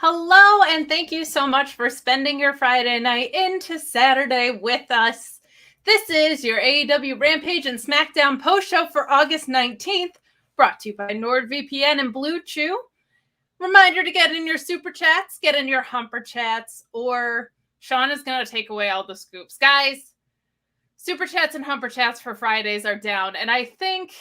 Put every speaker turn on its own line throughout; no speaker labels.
Hello, and thank you so much for spending your Friday night into Saturday with us. This is your AEW Rampage and Smackdown post-show for August 19th, brought to you by NordVPN and Blue Chew. Reminder to get in your super chats, get in your humper chats, or Sean is going to take away all the scoops. Guys, super chats and humper chats for Fridays are down, and I think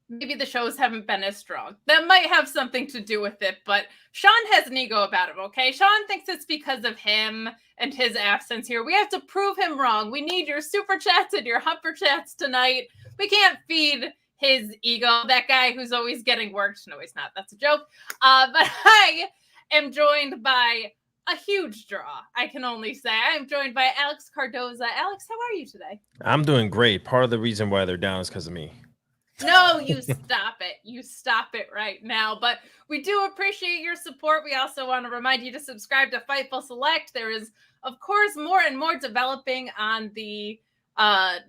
maybe the shows haven't been as strong. That might have something to do with it, but Sean has an ego about him, okay? Sean thinks it's because of him and his absence here. We have to prove him wrong. We need your super chats and your humper chats tonight. We can't feed his ego, that guy who's always getting worked. No, he's not. That's a joke. But I am joined by a huge draw, I can only say. I am joined by Alex Cardoza. Alex, how are you today?
I'm doing great. Part of the reason why they're down is because of me.
No, you stop it. You stop it right now. But we do appreciate your support. We also want to remind you to subscribe to Fightful Select. There is, of course, more and more developing on the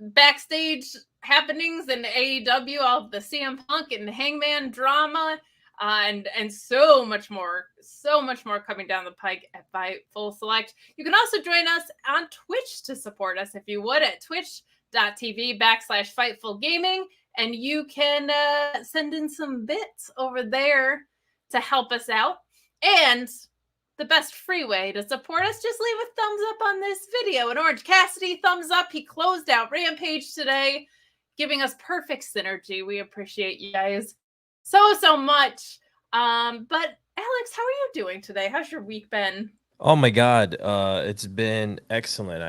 backstage happenings in AEW, all of the CM Punk and Hangman drama, and so much more coming down the pike at Fightful Select. You can also join us on Twitch to support us if you would at twitch.tv/Fightful Gaming. And you can send in some bits over there to help us out. And the best free way to support us, just leave a thumbs up on this video. And Orange Cassidy, thumbs up. He closed out Rampage today, giving us perfect synergy. We appreciate you guys so much. But Alex, how are you doing today? How's your week been?
Oh my God, it's been excellent.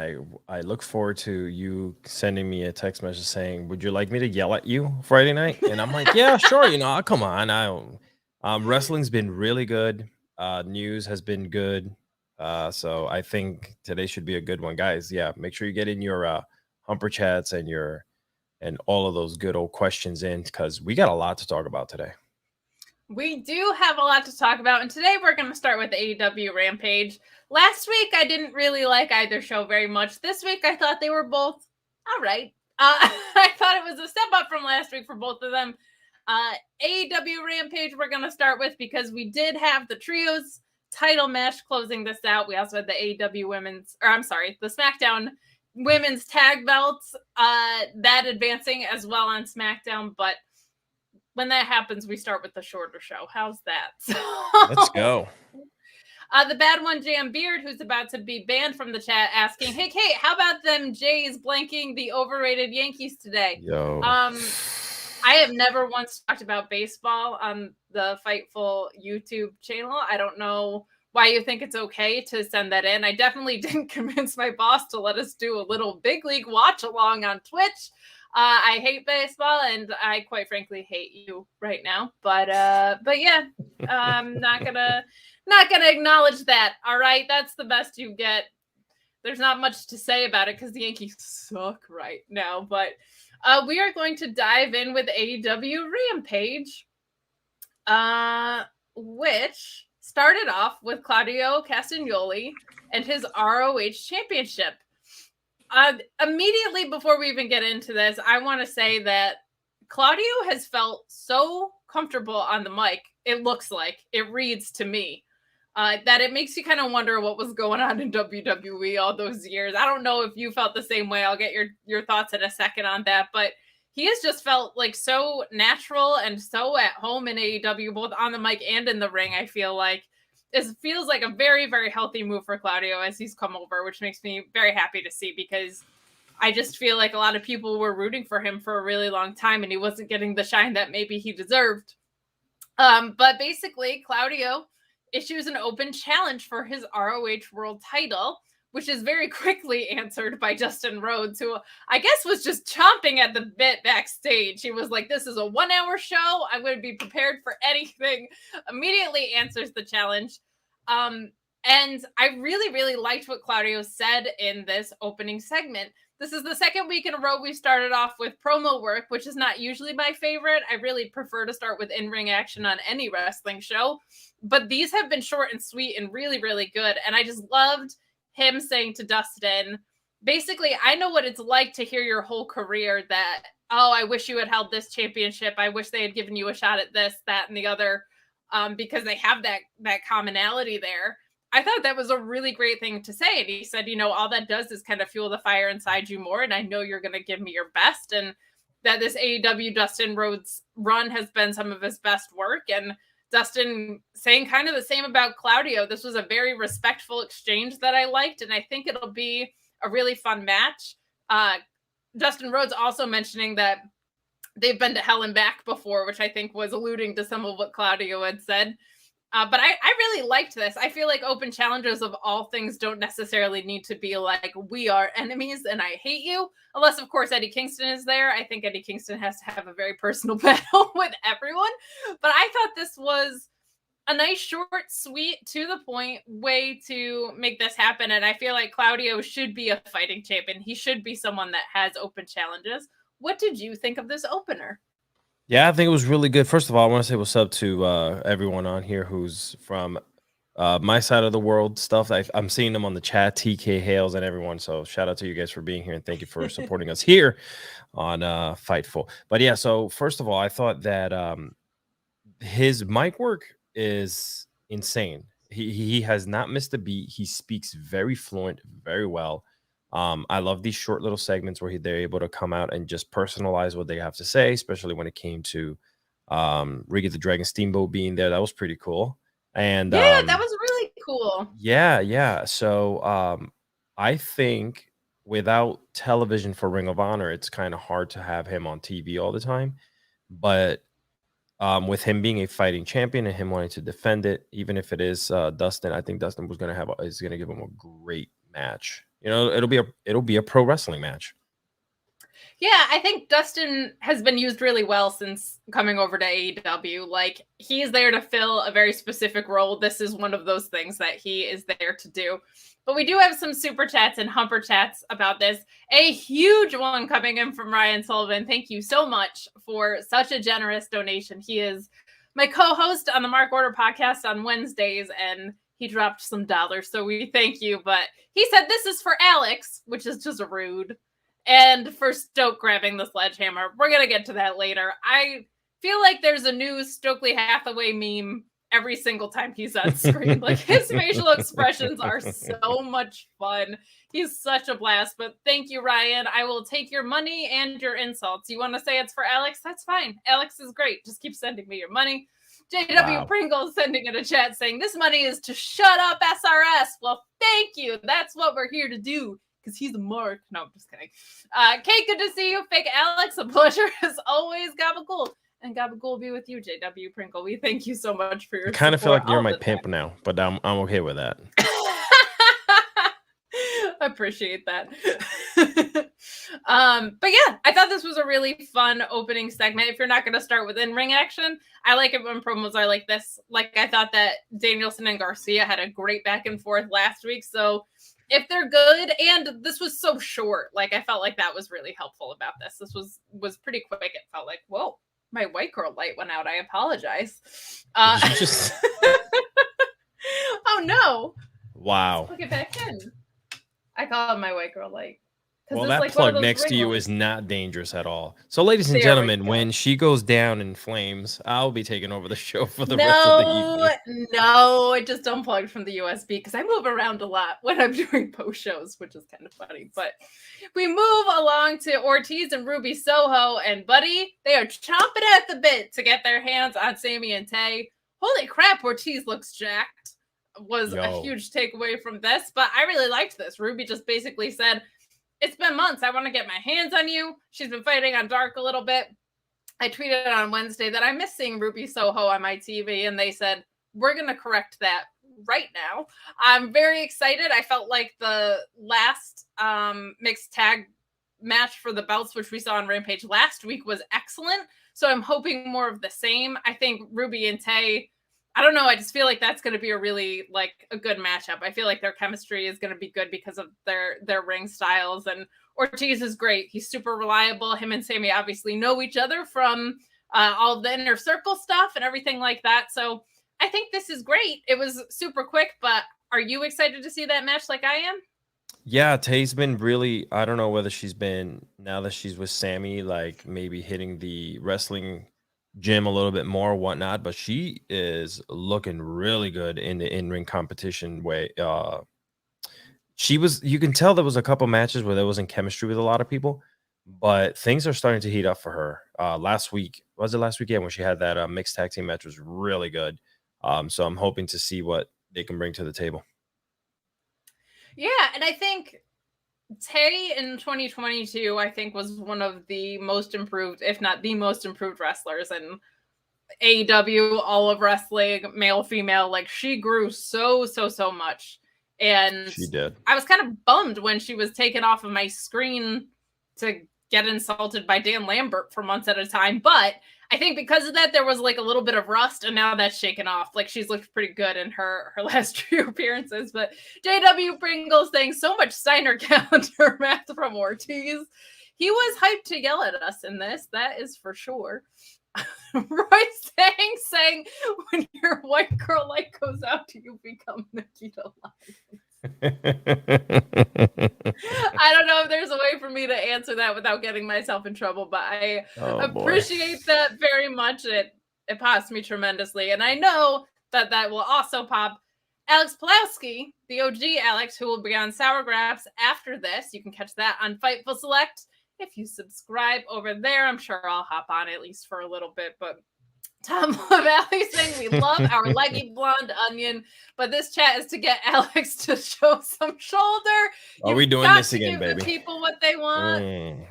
I look forward to you sending me a text message saying, "Would you like me to yell at you Friday night?" And I'm like, "Yeah, sure. Come on." Wrestling's been really good. News has been good. So I think today should be a good one, guys. Yeah, make sure you get in your humper chats and all of those good old questions in because we got a lot to talk about today.
We do have a lot to talk about, and today we're going to start with AEW Rampage. Last week, I didn't really like either show very much. This week, I thought they were both all right. I thought it was a step up from last week for both of them. AEW Rampage we're going to start with because we did have the Trios title match closing this out. We also had the AEW the SmackDown Women's Tag Belts that advancing as well on SmackDown, but when that happens, we start with the shorter show. How's that?
Let's go.
The bad one, Jam Beard, who's about to be banned from the chat, asking, "Hey, Kate, how about them Jays blanking the overrated Yankees today?"
Yo.
I have never once talked about baseball on the Fightful YouTube channel. I don't know why you think it's okay to send that in. I definitely didn't convince my boss to let us do a little big league watch along on Twitch. I hate baseball, and I quite frankly hate you right now. But yeah, I'm not gonna acknowledge that. All right, that's the best you get. There's not much to say about it because the Yankees suck right now. But we are going to dive in with AEW Rampage, which started off with Claudio Castagnoli and his ROH Championship. Immediately before we even get into this, I want to say that Claudio has felt so comfortable on the mic. It looks like, it reads to me, that it makes you kind of wonder what was going on in WWE all those years. I don't know if you felt the same way. I'll get your thoughts in a second on that, but he has just felt like so natural and so at home in AEW, both on the mic and in the ring. I feel like it feels like a very, very healthy move for Claudio as he's come over, which makes me very happy to see because I just feel like a lot of people were rooting for him for a really long time and he wasn't getting the shine that maybe he deserved. But basically, Claudio issues an open challenge for his ROH World title, which is very quickly answered by Justin Rhodes, who I guess was just chomping at the bit backstage. He was like, "This is a 1-hour show. I'm going to be prepared for anything." Immediately answers the challenge. And I really, really liked what Claudio said in this opening segment. This is the second week in a row we started off with promo work, which is not usually my favorite. I really prefer to start with in-ring action on any wrestling show. But these have been short and sweet and really, really good. And I just loved him saying to Dustin, basically, I know what it's like to hear your whole career that, "Oh, I wish you had held this championship. I wish they had given you a shot at this, that, and the other." because they have that commonality there. I thought that was a really great thing to say. And he said, all that does is kind of fuel the fire inside you more. And I know you're going to give me your best. And that this AEW Dustin Rhodes run has been some of his best work. And Dustin saying kind of the same about Claudio. This was a very respectful exchange that I liked. And I think it'll be a really fun match. Dustin Rhodes also mentioning that they've been to hell and back before, which I think was alluding to some of what Claudio had said. But I really liked this. I feel like open challenges of all things don't necessarily need to be like, we are enemies and I hate you. Unless, of course, Eddie Kingston is there. I think Eddie Kingston has to have a very personal battle with everyone. But I thought this was a nice, short, sweet, to the point way to make this happen. And I feel like Claudio should be a fighting champion. He should be someone that has open challenges. What did you think of this opener?
Yeah, I think it was really good. First of all, I want to say what's up to everyone on here who's from my side of the world stuff. I'm seeing them on the chat, TK Hales and everyone. So shout out to you guys for being here and thank you for supporting us here on Fightful. But yeah, so first of all, I thought that his mic work is insane. He has not missed a beat. He speaks very fluent, very well. I love these short little segments where they're able to come out and just personalize what they have to say, especially when it came to Ricky the Dragon Steamboat being there. That was pretty cool. And
yeah, that was really cool.
Yeah. So I think without television for Ring of Honor, it's kind of hard to have him on TV all the time. But with him being a fighting champion and him wanting to defend it, even if it is Dustin, I think Dustin is going to give him a great match. It'll be a pro wrestling match.
Yeah, I think Dustin has been used really well since coming over to AEW. Like, he's there to fill a very specific role. This is one of those things that he is there to do. But we do have some super chats and humper chats about this. A huge one coming in from Ryan Sullivan. Thank you so much for such a generous donation. He is my co-host on the Mark Order podcast on Wednesdays, and he dropped some dollars, so we thank you. But he said this is for Alex, which is just rude, and for Stoke grabbing the sledgehammer. We're going to get to that later. I feel like there's a new Stokely Hathaway meme every single time he's on screen. Like, his facial expressions are so much fun. He's such a blast. But thank you, Ryan. I will take your money and your insults. You want to say it's for Alex? That's fine. Alex is great. Just keep sending me your money. JW Pringle sending in a chat saying, this money is to shut up SRS. Well, thank you. That's what we're here to do, because he's a mark. No, I'm just kidding. Kate, good to see you. Fake Alex, a pleasure as always. Gabagool. And Gabagool will be with you, JW Pringle. We thank you so much for your support.
I kind of feel like you're my pimp now, but I'm okay with that.
I appreciate that. But yeah, I thought this was a really fun opening segment. If you're not going to start with in-ring action, I like it when promos are like this. Like, I thought that Danielson and Garcia had a great back and forth last week. So if they're good, and this was so short, like, I felt like that was really helpful about this. This was pretty quick. It felt like, whoa, my white girl light went out. I apologize. Oh no.
Wow.
Plug it back in. I call it my white girl light.
Well, that plug next to you is not dangerous at all. So, ladies and gentlemen, when she goes down in flames, I'll be taking over the show for the rest of the evening.
No, it just unplugged from the USB because I move around a lot when I'm doing post shows, which is kind of funny. But we move along to Ortiz and Ruby Soho, and buddy, they are chomping at the bit to get their hands on Sami and Tay. Holy crap, Ortiz looks jacked. Was a huge takeaway from this, but I really liked this. Ruby just basically said, it's been months. I want to get my hands on you. She's been fighting on Dark a little bit. I tweeted on Wednesday that I miss seeing Ruby Soho on my TV, and they said, we're going to correct that right now. I'm very excited. I felt like the last mixed tag match for the belts, which we saw on Rampage last week, was excellent. So I'm hoping more of the same. I think Ruby and Tay, I don't know. I just feel like that's going to be a really, like, a good matchup. I feel like their chemistry is going to be good because of their ring styles. And Ortiz is great. He's super reliable. Him and Sami obviously know each other from all the inner circle stuff and everything like that. So I think this is great. It was super quick, but are you excited to see that match like I am?
Yeah, Tay's been really, I don't know whether she's been, now that she's with Sami, like maybe hitting the wrestling gym a little bit more, whatnot. But she is looking really good in the in-ring competition way. You can tell there was a couple matches where there wasn't chemistry with a lot of people, but things are starting to heat up for her. Last week, was it last weekend when she had that mixed tag team match was really good. So I'm hoping to see what they can bring to the table.
Yeah, and I think Tay in 2022, I think, was one of the most improved, if not the most improved wrestlers in AEW, all of wrestling, male, female. Like, she grew so much. And
She did.
I was kind of bummed when she was taken off of my screen to get insulted by Dan Lambert for months at a time. But I think because of that, there was like a little bit of rust, and now that's shaken off. Like, she's looked pretty good in her last few appearances. But JW Pringles saying so much Steiner calendar math from Ortiz. He was hyped to yell at us in this. That is for sure. Roy saying when your white girl light goes out, you become Nikita Lyons. I don't know if there's a way for me to answer that without getting myself in trouble, but I appreciate that very much. It pops me tremendously, and I know that will also pop Alex Pulowski, the OG Alex, who will be on Sour Graps after this. You can catch that on Fightful Select. If you subscribe over there, I'm sure I'll hop on at least for a little bit. But Tom Valley saying we love our leggy blonde onion, but this chat is to get Alex to show some shoulder.
Are we doing this again, baby?
Give the people what they want.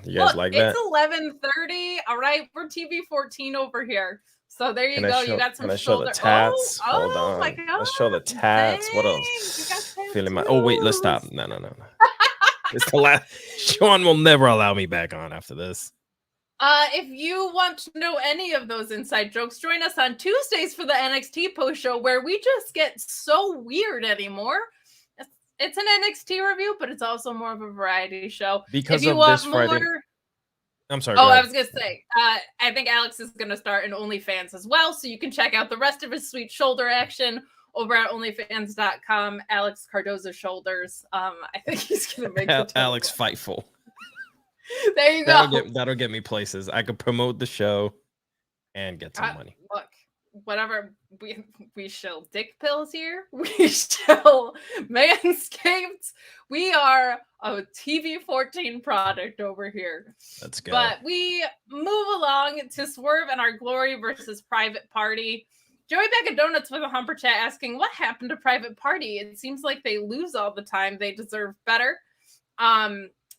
You guys like that?
It's 11:30. All right, we're TV 14 over here. So there you go. You got some shoulder.
Show the tats? Hold on.
My God.
Let's show the tats. What else? Feeling my. Oh wait, let's stop. No. It's the last. Sean will never allow me back on after this.
If you want to know any of those inside jokes, join us on Tuesdays for the NXT post show, where we just get so weird anymore. It's an NXT review, but it's also more of a variety show.
Because
if you
of
want
this
more,
Friday. I'm sorry.
Oh, I was gonna say, I think Alex is gonna start an OnlyFans as well, so you can check out the rest of his sweet shoulder action over at OnlyFans.com. Alex Cardoza shoulders. I think he's gonna make
Alex Fightful.
There you go.
That'll get me places. I could promote the show and get some money.
Look, whatever, we shill dick pills here. We shill Manscaped. We are a TV 14 product over here.
Let's go.
But we move along to Swerve and Our Glory versus Private Party. Joey Bag of Donuts with a Humper Chat asking, what happened to Private Party? It seems like they lose all the time. They deserve better.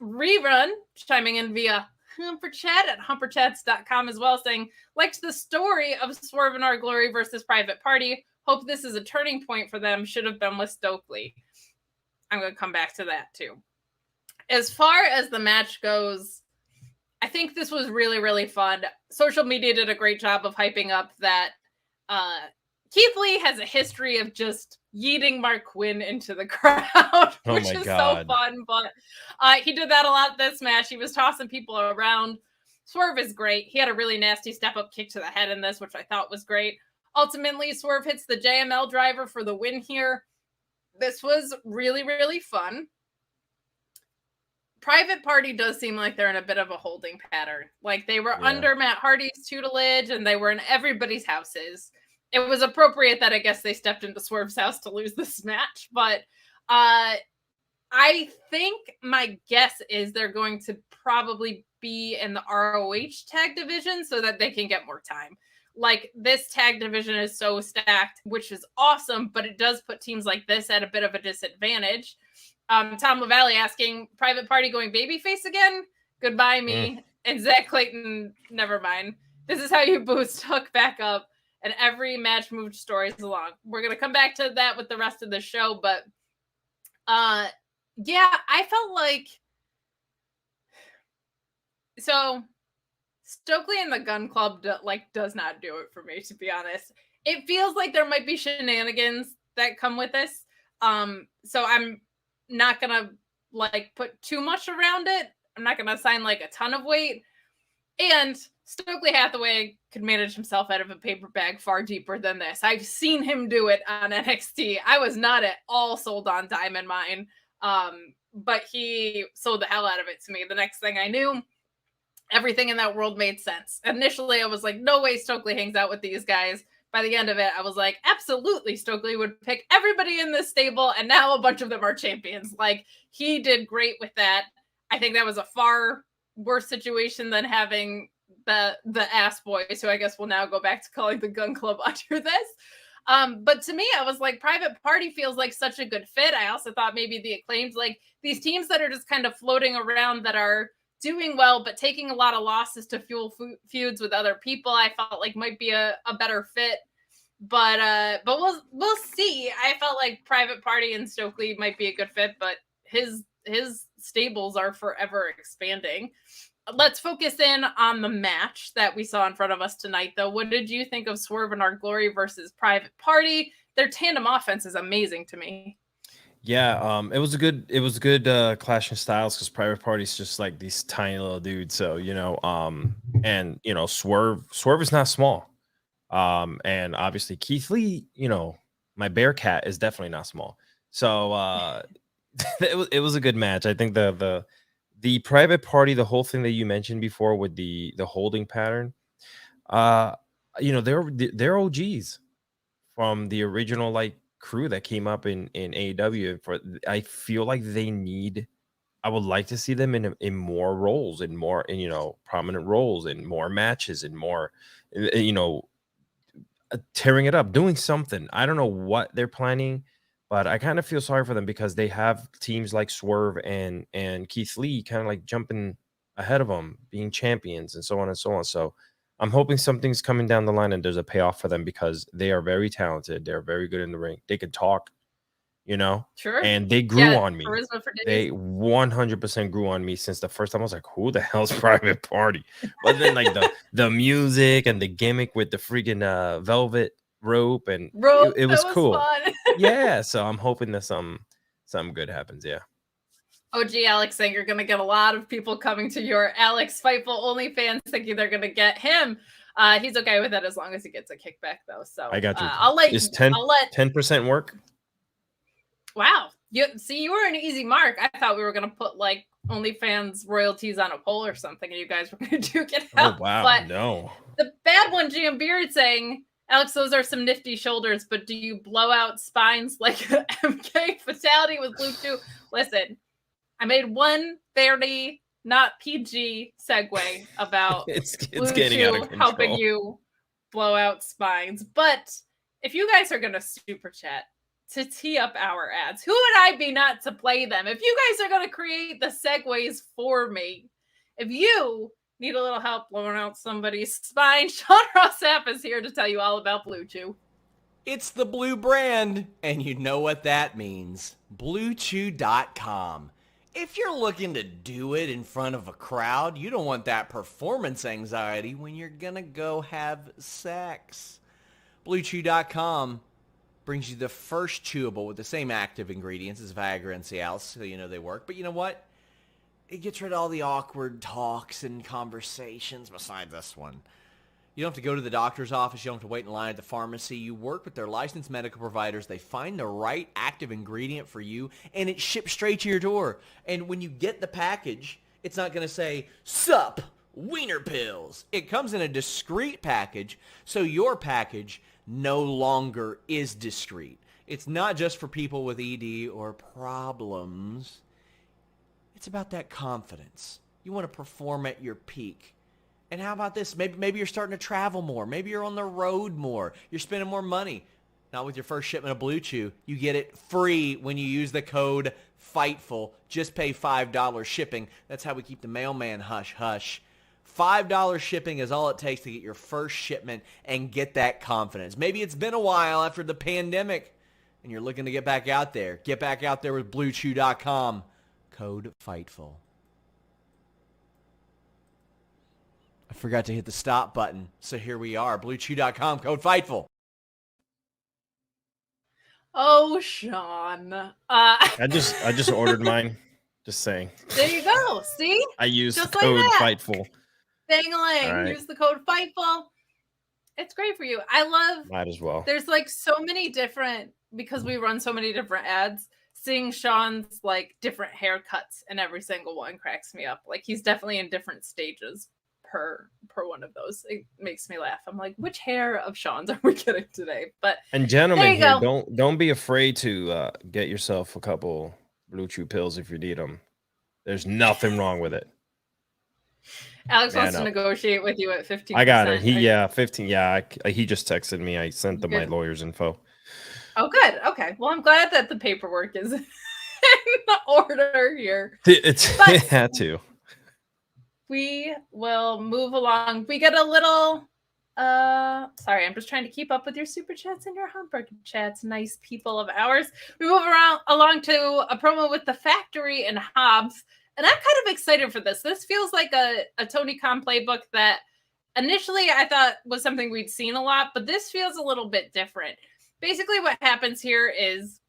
Rerun chiming in via Humper Chat at humperchats.com as well, saying, liked the story of Swerve and Our Glory versus Private Party. Hope this is a turning point for them. Should have been with Stokely. I'm going to come back to that too. As far as the match goes, I think this was really fun. Social media did a great job of hyping up that Keith Lee has a history of just yeeting Mark Quinn into the crowd, which is so fun. But he did that a lot this match. He was tossing people around. Swerve is great. He had a really nasty step-up kick to the head in this, which I thought was great. Ultimately, Swerve hits the JML driver for the win here. This was really fun. Private Party does seem like they're in a bit of a holding pattern. Like, they were under Matt Hardy's tutelage, and they were in everybody's houses. It was appropriate that I guess they stepped into Swerve's house to lose this match. But I think my guess is they're going to probably be in the ROH tag division so that they can get more time. Like, this tag division is so stacked, which is awesome, but it does put teams like this at a bit of a disadvantage. Tom LaValle asking, Private Party going babyface again? Goodbye, me. And Zach Clayton, never mind. This is how you boost Hook back up, and every match moved stories along. We're going to come back to that with the rest of the show, but yeah, I felt like... So, Stokely and the Gun Club does not do it for me, to be honest. It feels like there might be shenanigans that come with this. So I'm not gonna put too much around it. I'm not gonna assign a ton of weight. And Stokely Hathaway could manage himself out of a paper bag far deeper than this. I've seen him do it on NXT. I was not at all sold on Diamond Mine. But he sold the hell out of it to me. The next thing I knew, everything in that world made sense. Initially, I was like, no way Stokely hangs out with these guys. By the end of it, I was like, absolutely, Stokely would pick everybody in this stable, and now a bunch of them are champions. Like, he did great with that. I think that was a far worse situation than having the ass boys, who I guess will now go back to calling the Gun Club under this. But to me, I was like, Private Party feels like such a good fit. I also thought maybe the Acclaimed, like these teams that are just kind of floating around that are doing well, but taking a lot of losses to fuel feuds with other people, I felt like might be a better fit. But we'll see. I felt like Private Party and Stokely might be a good fit, but his stables are forever expanding. Let's focus in on the match that we saw in front of us tonight, though. What did you think of Swerve and Our Glory versus Private Party? Their tandem offense is amazing to me.
Yeah, it was a good clash in styles because Private Party's just like these tiny little dudes. So and Swerve is not small. And obviously Keith Lee, my bear cat is definitely not small. So it was a good match. I think the Private Party, the whole thing that you mentioned before with the holding pattern, they're OGs from the original like crew that came up in AEW. I feel like I would like to see them in more roles, in prominent roles, in more matches, and more tearing it up, doing something. I don't know what they're planning, but I kind of feel sorry for them because they have teams like Swerve and Keith Lee kind of like jumping ahead of them, being champions and so on and so on. So I'm hoping something's coming down the line and there's a payoff for them because they are very talented. They're very good in the ring. They can talk,
Sure.
And they grew on me.
Charisma for days.
They 100% grew on me since the first time. I was like, who the hell's Private Party? But then like the music and the gimmick with the freaking velvet rope and it was cool.
Fun.
Yeah, so I'm hoping that something good happens. Yeah.
OG Alex saying you're going to get a lot of people coming to your Alex Fightful OnlyFans thinking they're going to get him. He's okay with it as long as he gets a kickback, though. So
I got you.
I'll let
10% work.
Wow. You were an easy mark. I thought we were going to put like OnlyFans royalties on a poll or something, and you guys were going to duke it out.
Oh, wow.
But
no.
The bad one, GM Beard saying, Alex, those are some nifty shoulders, but do you blow out spines like an MK fatality with Blue Chew? Listen, I made one very not PG segue about
it's
Blue
getting
Chew
out of control.
helping you blow out spines. But if you guys are going to super chat to tee up our ads, who would I be not to play them? If you guys are going to create the segues for me, if you need a little help blowing out somebody's spine, Sean Ross Sapp is here to tell you all about Blue Chew.
It's the blue brand, and you know what that means. BlueChew.com. If you're looking to do it in front of a crowd, you don't want that performance anxiety when you're gonna go have sex. BlueChew.com brings you the first chewable with the same active ingredients as Viagra and Cialis, so you know they work. But you know what? It gets rid of all the awkward talks and conversations besides this one. You don't have to go to the doctor's office. You don't have to wait in line at the pharmacy. You work with their licensed medical providers. They find the right active ingredient for you, and it ships straight to your door. And when you get the package, it's not going to say, Sup, wiener pills. It comes in a discreet package, so your package no longer is discreet. It's not just for people with ED or problems. It's about that confidence. You want to perform at your peak. And how about this? Maybe you're starting to travel more. Maybe you're on the road more. You're spending more money. Not with your first shipment of Blue Chew. You get it free when you use the code FIGHTFUL. Just pay $5 shipping. That's how we keep the mailman hush-hush. $5 shipping is all it takes to get your first shipment and get that confidence. Maybe it's been a while after the pandemic and you're looking to get back out there. Get back out there with BlueChew.com. Code FIGHTFUL. I forgot to hit the stop button, so here we are. BlueChew.com, code FIGHTFUL.
Oh, Sean.
I just ordered mine. Just saying.
There you go. See?
I used
just
the code FIGHTFUL.
Dang-a-lang. Right. Use the code FIGHTFUL. It's great for you. I love.
Might as well.
There's like so many different, because we run so many different ads, seeing Sean's like different haircuts in every single one cracks me up. Like he's definitely in different stages. per one of those. It makes me laugh. I'm like, which hair of Sean's are we getting today? But
and gentlemen
there you
here, don't be afraid to get yourself a couple Blue Chew pills if you need them. There's nothing wrong with it.
Alex wants to negotiate with you at 15%.
I got it. 15. Yeah, he just texted me. I sent them my lawyer's info.
Oh, good. Okay. Well, I'm glad that the paperwork is in order here.
It had to.
We will move along. We get a little sorry, I'm just trying to keep up with your super chats and your hamburger chats, nice people of ours. We move along to a promo with the Factory and Hobbs. And I'm kind of excited for this. This feels like a Tony Khan playbook that initially I thought was something we'd seen a lot, but this feels a little bit different. Basically what happens here is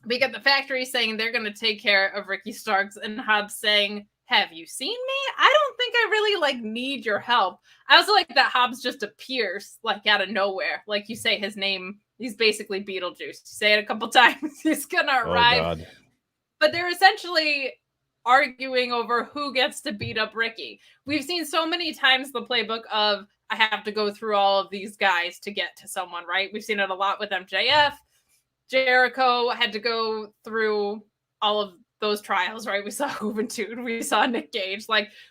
we get the Factory saying they're going to take care of Ricky Starks, and Hobbs saying, have you seen me? I don't think I really need your help. I also like that Hobbs just appears out of nowhere. Like you say his name, he's basically Beetlejuice. You say it a couple times, he's going to arrive. God. But they're essentially arguing over who gets to beat up Ricky. We've seen so many times the playbook of I have to go through all of these guys to get to someone, right? We've seen it a lot with MJF. Jericho had to go through all of those trials, right? We saw Juventud, we saw Nick Gage.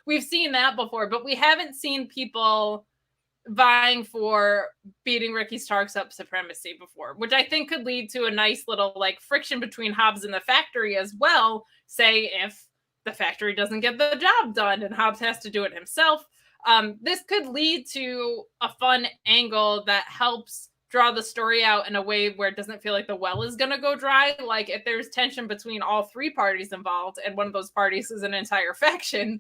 We've seen that before, but we haven't seen people vying for beating Ricky Starks up supremacy before, which I think could lead to a nice little friction between Hobbs and the Factory as well. Say if the Factory doesn't get the job done and Hobbs has to do it himself. This could lead to a fun angle that helps draw the story out in a way where it doesn't feel like the well is going to go dry. If there's tension between all three parties involved and one of those parties is an entire faction,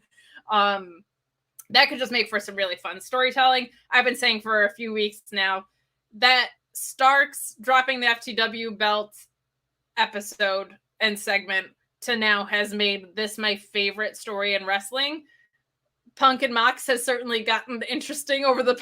that could just make for some really fun storytelling. I've been saying for a few weeks now that Starks dropping the FTW belt episode and segment to now has made this my favorite story in wrestling. Punk and Mox has certainly gotten interesting over the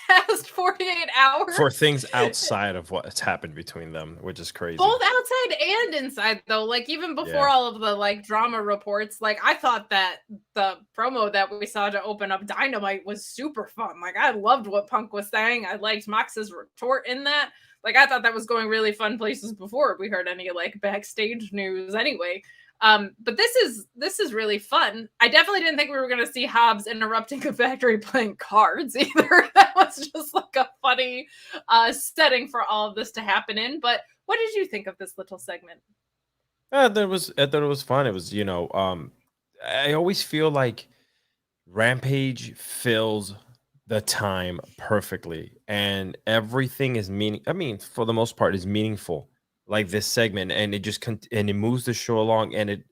past 48 hours.
For things outside of what's happened between them, which is crazy.
Both outside and inside, though. Even before all of the drama reports, I thought that the promo that we saw to open up Dynamite was super fun. I loved what Punk was saying. I liked Mox's retort in that. I thought that was going really fun places before we heard any backstage news anyway. But this is really fun. I definitely didn't think we were going to see Hobbs interrupting the Factory playing cards either. That was just a funny setting for all of this to happen in. But what did you think of this little segment?
I thought it was fun. It was, I always feel like Rampage fills the time perfectly, and everything is for the most part is meaningful. This segment, and it just and it moves the show along, and it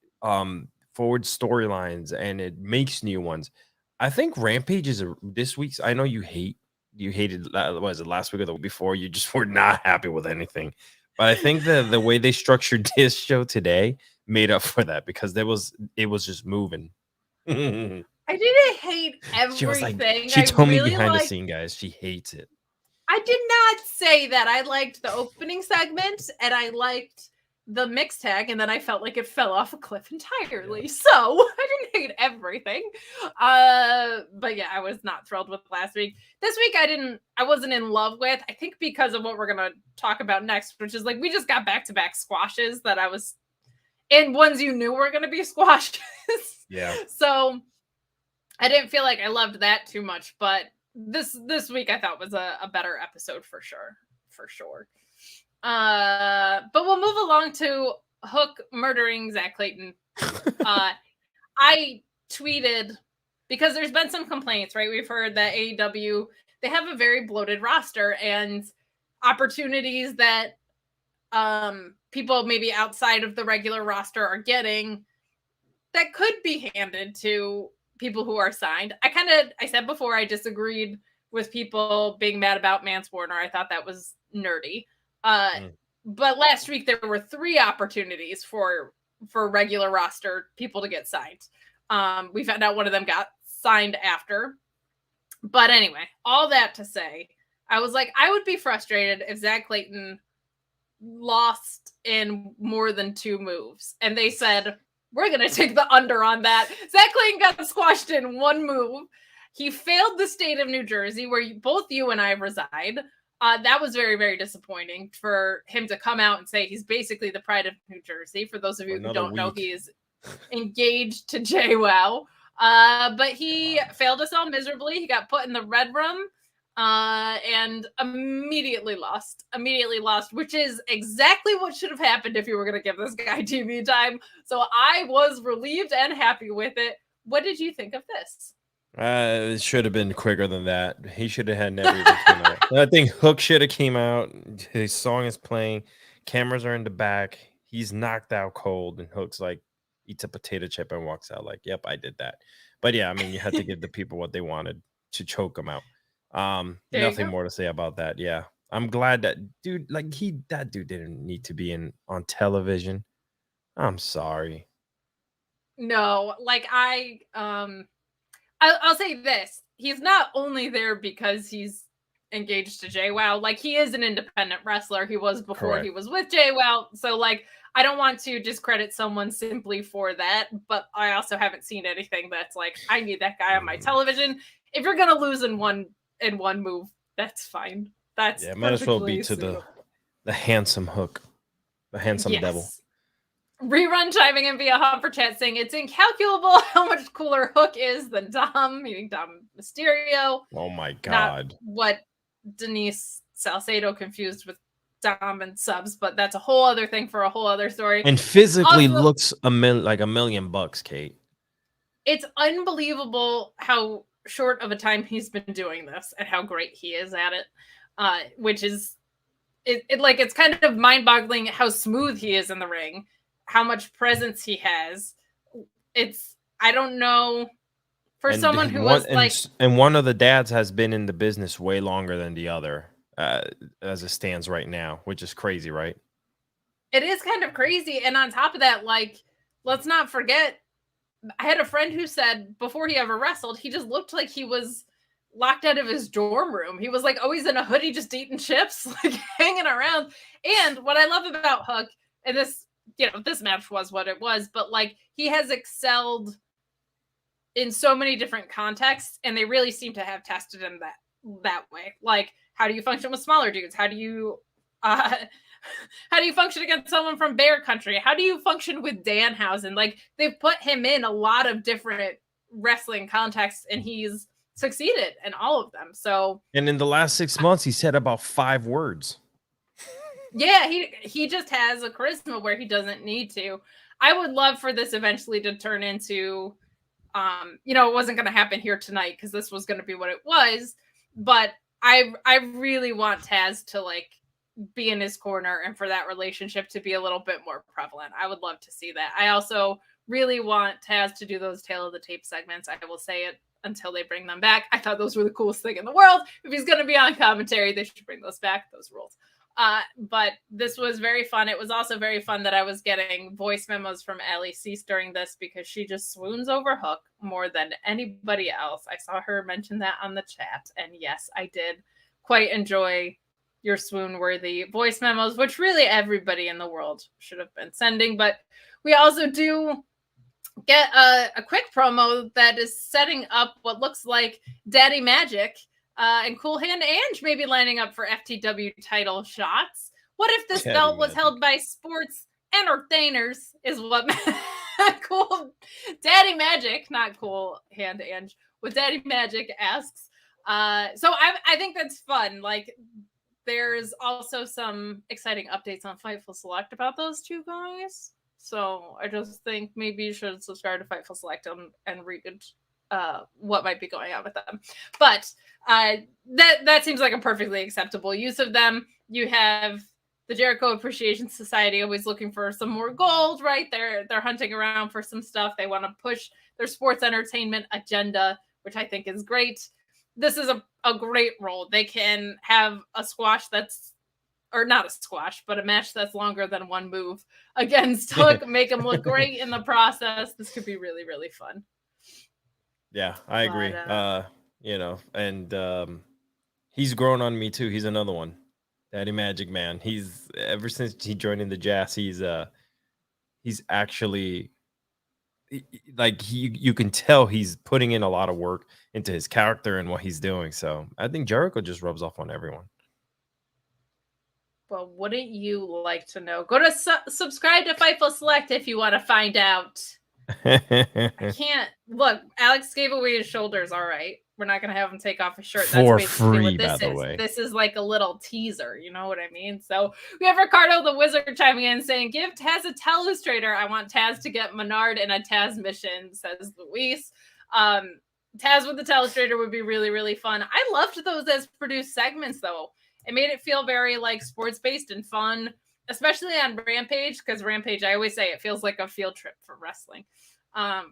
forwards storylines, and it makes new ones. I think Rampage is this week's. I know you hated was it last week or the week before? You just were not happy with anything, but I think the way they structured this show today made up for that, because it was just moving.
I didn't hate everything.
She told me behind the scene, guys, she hates it.
I did not say that. I liked the opening segment and I liked the mix tag, and then I felt like it fell off a cliff entirely. So I didn't hate everything. But yeah, I was not thrilled with last week. This week I wasn't in love with, I think because of what we're going to talk about next, which is we just got back-to-back squashes that I was in, ones you knew were going to be squashes.
Yeah.
So I didn't feel like I loved that too much, but this week I thought was a better episode for sure. But we'll move along to Hook murdering Zach Clayton. I tweeted, because there's been some complaints, right? We've heard that AEW, they have a very bloated roster, and opportunities that people maybe outside of the regular roster are getting that could be handed to people who are signed. I said before, I disagreed with people being mad about Mance Warner. I thought that was nerdy. But last week there were 3 opportunities for regular roster people to get signed. We found out one of them got signed after. But anyway, all that to say, I was like, I would be frustrated if Zach Clayton lost in more than 2 moves. And they said, we're going to take the under on that. Zach Clayton got squashed in 1 move. He failed the state of New Jersey, where both you and I reside. That was very, very disappointing for him to come out and say he's basically the pride of New Jersey. For those of you who don't know, he is engaged to JWoww. But he failed us all miserably. He got put in the red room and immediately lost, which is exactly what should have happened if you were going to give this guy TV time. So I was relieved and happy with it. What did you think of this?
It should have been quicker than that. He should have had never even came out. I think Hook should have came out. His song is playing. Cameras are in the back. He's knocked out cold, and Hook's like, eats a potato chip and walks out like, yep, I did that. But yeah, I mean, you had to give the people what they wanted to choke them out. Nothing more to say about that. Yeah. I'm glad that dude didn't need to be on television. I'm sorry.
No, like I'll say this. He's not only there because he's engaged to JWoww. Like, he is an independent wrestler. He was before Correct. He was with JWoww. So, like, I don't want to discredit someone simply for that. But I also haven't seen anything that's like, I need that guy on my television. If you're going to lose in one move, that's fine. That's
might as well be to the handsome Hook. The handsome devil.
Rerun chiming in via Humper Chat saying it's incalculable how much cooler Hook is than Dom, meaning Dom Mysterio.
Oh my God.
Not what Denise Salcedo confused with Dom and subs, but that's a whole other thing for a whole other story.
And physically also, looks like $1 million, Kate.
It's unbelievable how short of a time he's been doing this and how great he is at it, which is it's kind of mind-boggling how smooth he is in the ring. How much presence he has. I don't know, for someone who was like...
And one of the dads has been in the business way longer than the other, as it stands right now, which is crazy, right?
It is kind of crazy. And on top of that, like, let's not forget, I had a friend who said before he ever wrestled, he just looked like he was locked out of his dorm room. He was like always in a hoodie, just eating chips, like hanging around. And what I love about Hook, and this match was what it was, but like he has excelled in so many different contexts, and they really seem to have tested him that way. Like, how do you function with smaller dudes? How do you function against someone from Bear Country? How do you function with Danhausen? Like, they've put him in a lot of different wrestling contexts, and he's succeeded in all of them. So,
and in the last 6 months, he said about 5 words.
Yeah, he just has a charisma where he doesn't need to. I would love for this eventually to turn into, it wasn't going to happen here tonight because this was going to be what it was. But I really want Taz to like be in his corner and for that relationship to be a little bit more prevalent. I would love to see that. I also really want Taz to do those tail of the tape segments. I will say it until they bring them back. I thought those were the coolest thing in the world. If he's going to be on commentary, they should bring those back. Those rules. But this was very fun. It was also very fun that I was getting voice memos from Allie Cease during this because she just swoons over Hook more than anybody else. I saw her mention that on the chat. And yes, I did quite enjoy your swoon-worthy voice memos, which really everybody in the world should have been sending. But we also do get a quick promo that is setting up what looks like Daddy Magic and Cool Hand Ange maybe lining up for FTW title shots. What if this belt was held by sports entertainers is what Cool Daddy Magic, not Cool Hand Ange, what Daddy Magic asks. So I think that's fun. Like, there's also some exciting updates on Fightful Select about those two guys. So I just think maybe you should subscribe to Fightful Select and read what might be going on with them. But that seems like a perfectly acceptable use of them. You have the Jericho Appreciation Society always looking for some more gold, right? They're hunting around for some stuff. They want to push their sports entertainment agenda, which I think is great. This is a great role. They can have a squash or not a squash, but a match that's longer than one move against Hook, make him look great in the process. This could be really, really fun.
Yeah, I agree. He's grown on me too. He's another one. Daddy Magic Man. He's ever since he joined in the Jazz, he's actually you can tell he's putting in a lot of work into his character and what he's doing. So I think Jericho just rubs off on everyone.
Well, wouldn't you like to know? Go to subscribe to Fightful Select if you want to find out. I can't look. Alex gave away his shoulders. All right, we're not gonna have him take off his shirt.
For
That's basically
free,
what this
by the
is.
way.
This is like a little teaser. You know what I mean? So we have Ricardo the Wizard chiming in saying, "Give Taz a telestrator. I want Taz to get Menard in a Taz mission," says Luis. Taz with the telestrator would be really, really fun. I loved those as produced segments, though. It made it feel very like sports based and fun, especially on Rampage, because Rampage, I always say it feels like a field trip for wrestling.
Well,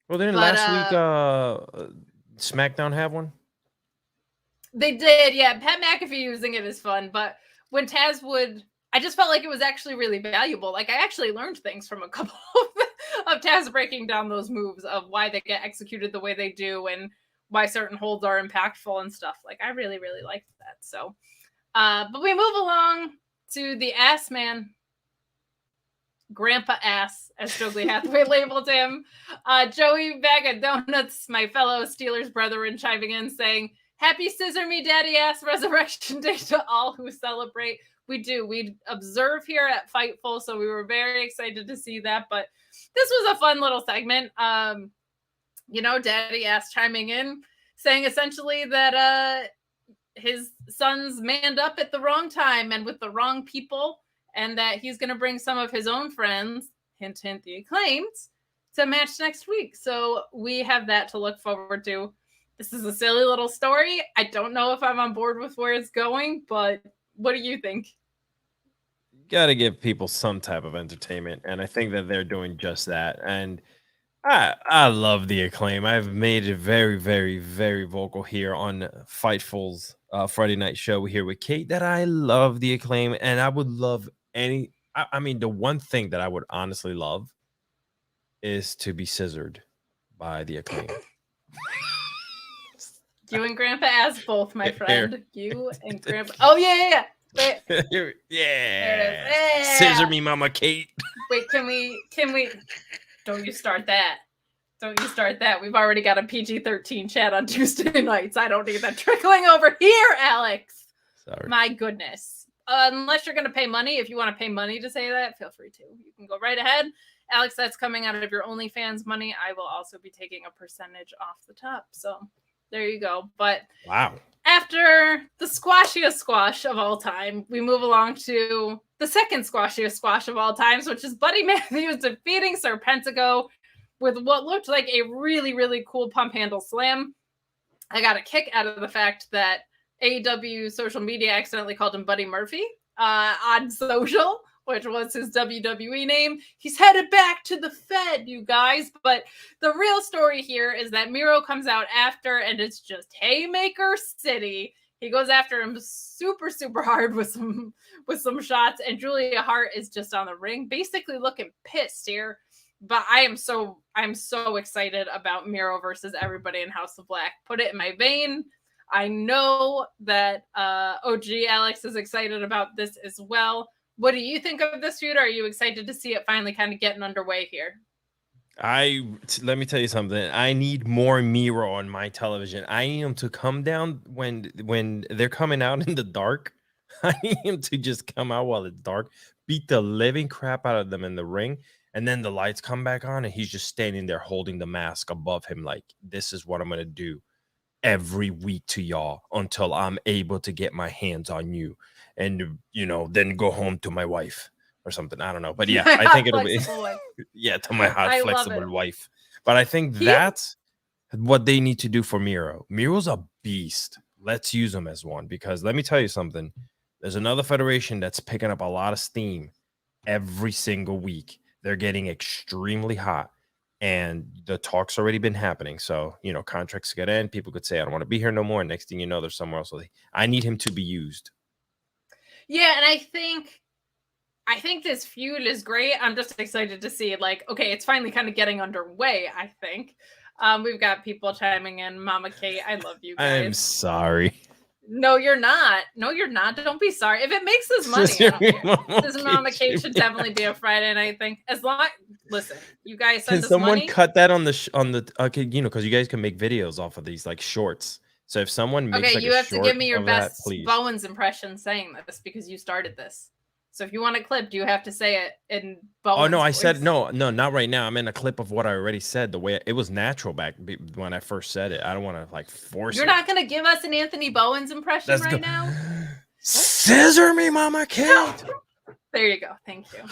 didn't last week SmackDown have one?
They did, yeah. Pat McAfee using it is fun, but when Taz would, I just felt like it was actually really valuable. Like I actually learned things from a couple of Taz breaking down those moves of why they get executed the way they do and why certain holds are impactful and stuff. Like I really, really liked that. So, but we move along to the Ass Man. Grandpa Ass, as Stokely Hathaway labeled him. Joey Bag of Donuts, my fellow Steelers brethren, chiming in saying, "Happy Scissor Me Daddy Ass Resurrection Day to all who celebrate." We do. We observe here at Fightful, so we were very excited to see that. But this was a fun little segment. Daddy Ass chiming in, saying essentially that his son's manned up at the wrong time and with the wrong people, and that he's going to bring some of his own friends, hint, hint, the Acclaimed, to match next week. So we have that to look forward to. This is a silly little story. I don't know if I'm on board with where it's going, but what do you think?
You got to give people some type of entertainment, and I think that they're doing just that. And I love the Acclaim. I've made it very, very, very vocal here on Fightful's Friday night show here with Kate that I love the Acclaim, and I would love I mean, the one thing that I would honestly love is to be scissored by the Acclaim.
You and Grandpa asked both, my friend. You and Grandpa. Oh, yeah. Wait.
Yeah. Scissor me, Mama Kate.
Wait, can we? Don't you start that. We've already got a PG-13 chat on Tuesday nights. I don't need that trickling over here, Alex.
Sorry.
My goodness. Unless you're going to pay money. If you want to pay money to say that, feel free to. You can go right ahead. Alex, that's coming out of your OnlyFans money. I will also be taking a percentage off the top. So there you go. But
wow.
After the squashiest squash of all time, we move along to the second squashiest squash of all times, which is Buddy Matthews defeating Serpentico with what looked like a really, really cool pump handle slam. I got a kick out of the fact that AEW social media accidentally called him Buddy Murphy on social, which was his WWE name. He's headed back to the Fed, you guys. But the real story here is that Miro comes out after, and it's just Haymaker City. He goes after him super, super hard with some shots, and Julia Hart is just on the ring, basically looking pissed here. But I'm so excited about Miro versus everybody in House of Black. Put it in my vein. I know that OG Alex is excited about this as well. What do you think of this feud? Are you excited to see it finally kind of getting underway here?
Let me tell you something. I need more Miro on my television. I need him to come down when they're coming out in the dark. I need him to just come out while it's dark, beat the living crap out of them in the ring, and then the lights come back on, and he's just standing there holding the mask above him like, this is what I'm going to do every week to y'all until I'm able to get my hands on you and, then go home to my wife or something. I don't know. But yeah, I think it'll be, to my hot, flexible wife. But I think that's what they need to do for Miro. Miro's a beast. Let's use him as one, because let me tell you something. There's another federation that's picking up a lot of steam every single week. They're getting extremely hot. And the talk's already been happening. So, contracts get in. People could say, I don't want to be here no more. Next thing you know, there's somewhere else. So I need him to be used.
Yeah, and I think this feud is great. I'm just excited to see, it's finally kind of getting underway, I think. We've got people chiming in. Mama Kate, I love you guys.
I'm sorry.
No, you're not. No, you're not. Don't be sorry. If it makes us money, I don't care. This Mama Kate should definitely be a Friday night thing. As long, listen, you guys send
Can
us
someone
money.
cut that on the okay, because you guys can make videos off of these like shorts. So if someone makes
Okay,
like
you
a
have to
short
give me your
of that,
best
please.
Bowens impression saying this because you started this. So if you want it clipped, you have to say it in Bowens.
Oh no, I
voice.
said no, not right now. I'm in a clip of what I already said. The way it was natural back when I first said it. I don't want to like force
You're
it.
not gonna give us an Anthony Bowens impression right now.
Scissor me, Mama Kate.
There you go. Thank you.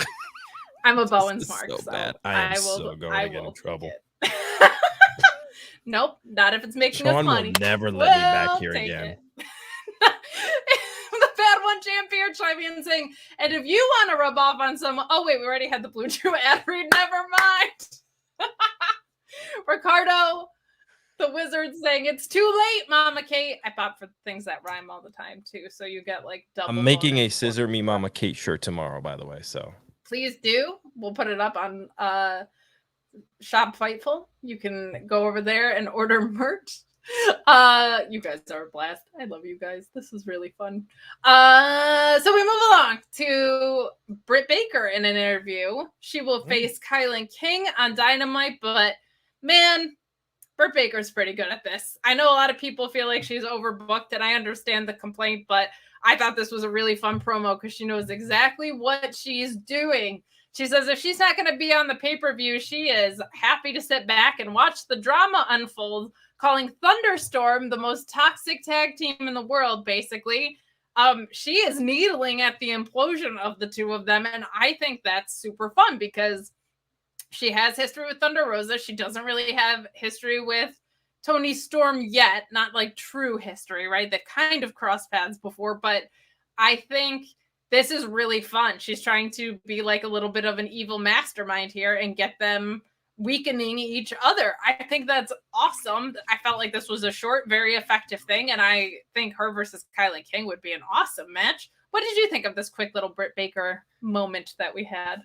I'm a Bowens mark.
So bad. I am so going to get in trouble.
Nope, not if it's making
Sean
us money.
will never let me back here again.
The Bad One Champion chiming in saying, and if you want to rub off on someone, oh wait, we already had the Blue Chew ad read. Never mind. Ricardo, the Wizard, saying it's too late, Mama Kate. I thought for things that rhyme all the time too, so you get like double.
I'm making a Scissor Me Mama Kate shirt tomorrow, by the way. So
please do. We'll put it up on Shop Fightful. You can go over there and order merch. You guys are a blast. I love you guys. This is really fun. So we move along to Britt Baker in an interview. She will face Kylan King on Dynamite, but man, Britt Baker's pretty good at this. I know a lot of people feel like she's overbooked, and I understand the complaint, but I thought this was a really fun promo because she knows exactly what she's doing. She says if she's not going to be on the pay-per-view, she is happy to sit back and watch the drama unfold, calling Thunderstorm the most toxic tag team in the world, basically. She is needling at the implosion of the two of them, and I think that's super fun because she has history with Thunder Rosa. She doesn't really have history with Toni Storm yet, not like true history, right? They've kind of crossed paths before, but I think this is really fun. She's trying to be like a little bit of an evil mastermind here and get them weakening each other. I think that's awesome. I felt like this was a short, very effective thing, and I think her versus Kylan King would be an awesome match. What did you think of this quick little Britt Baker moment that we had?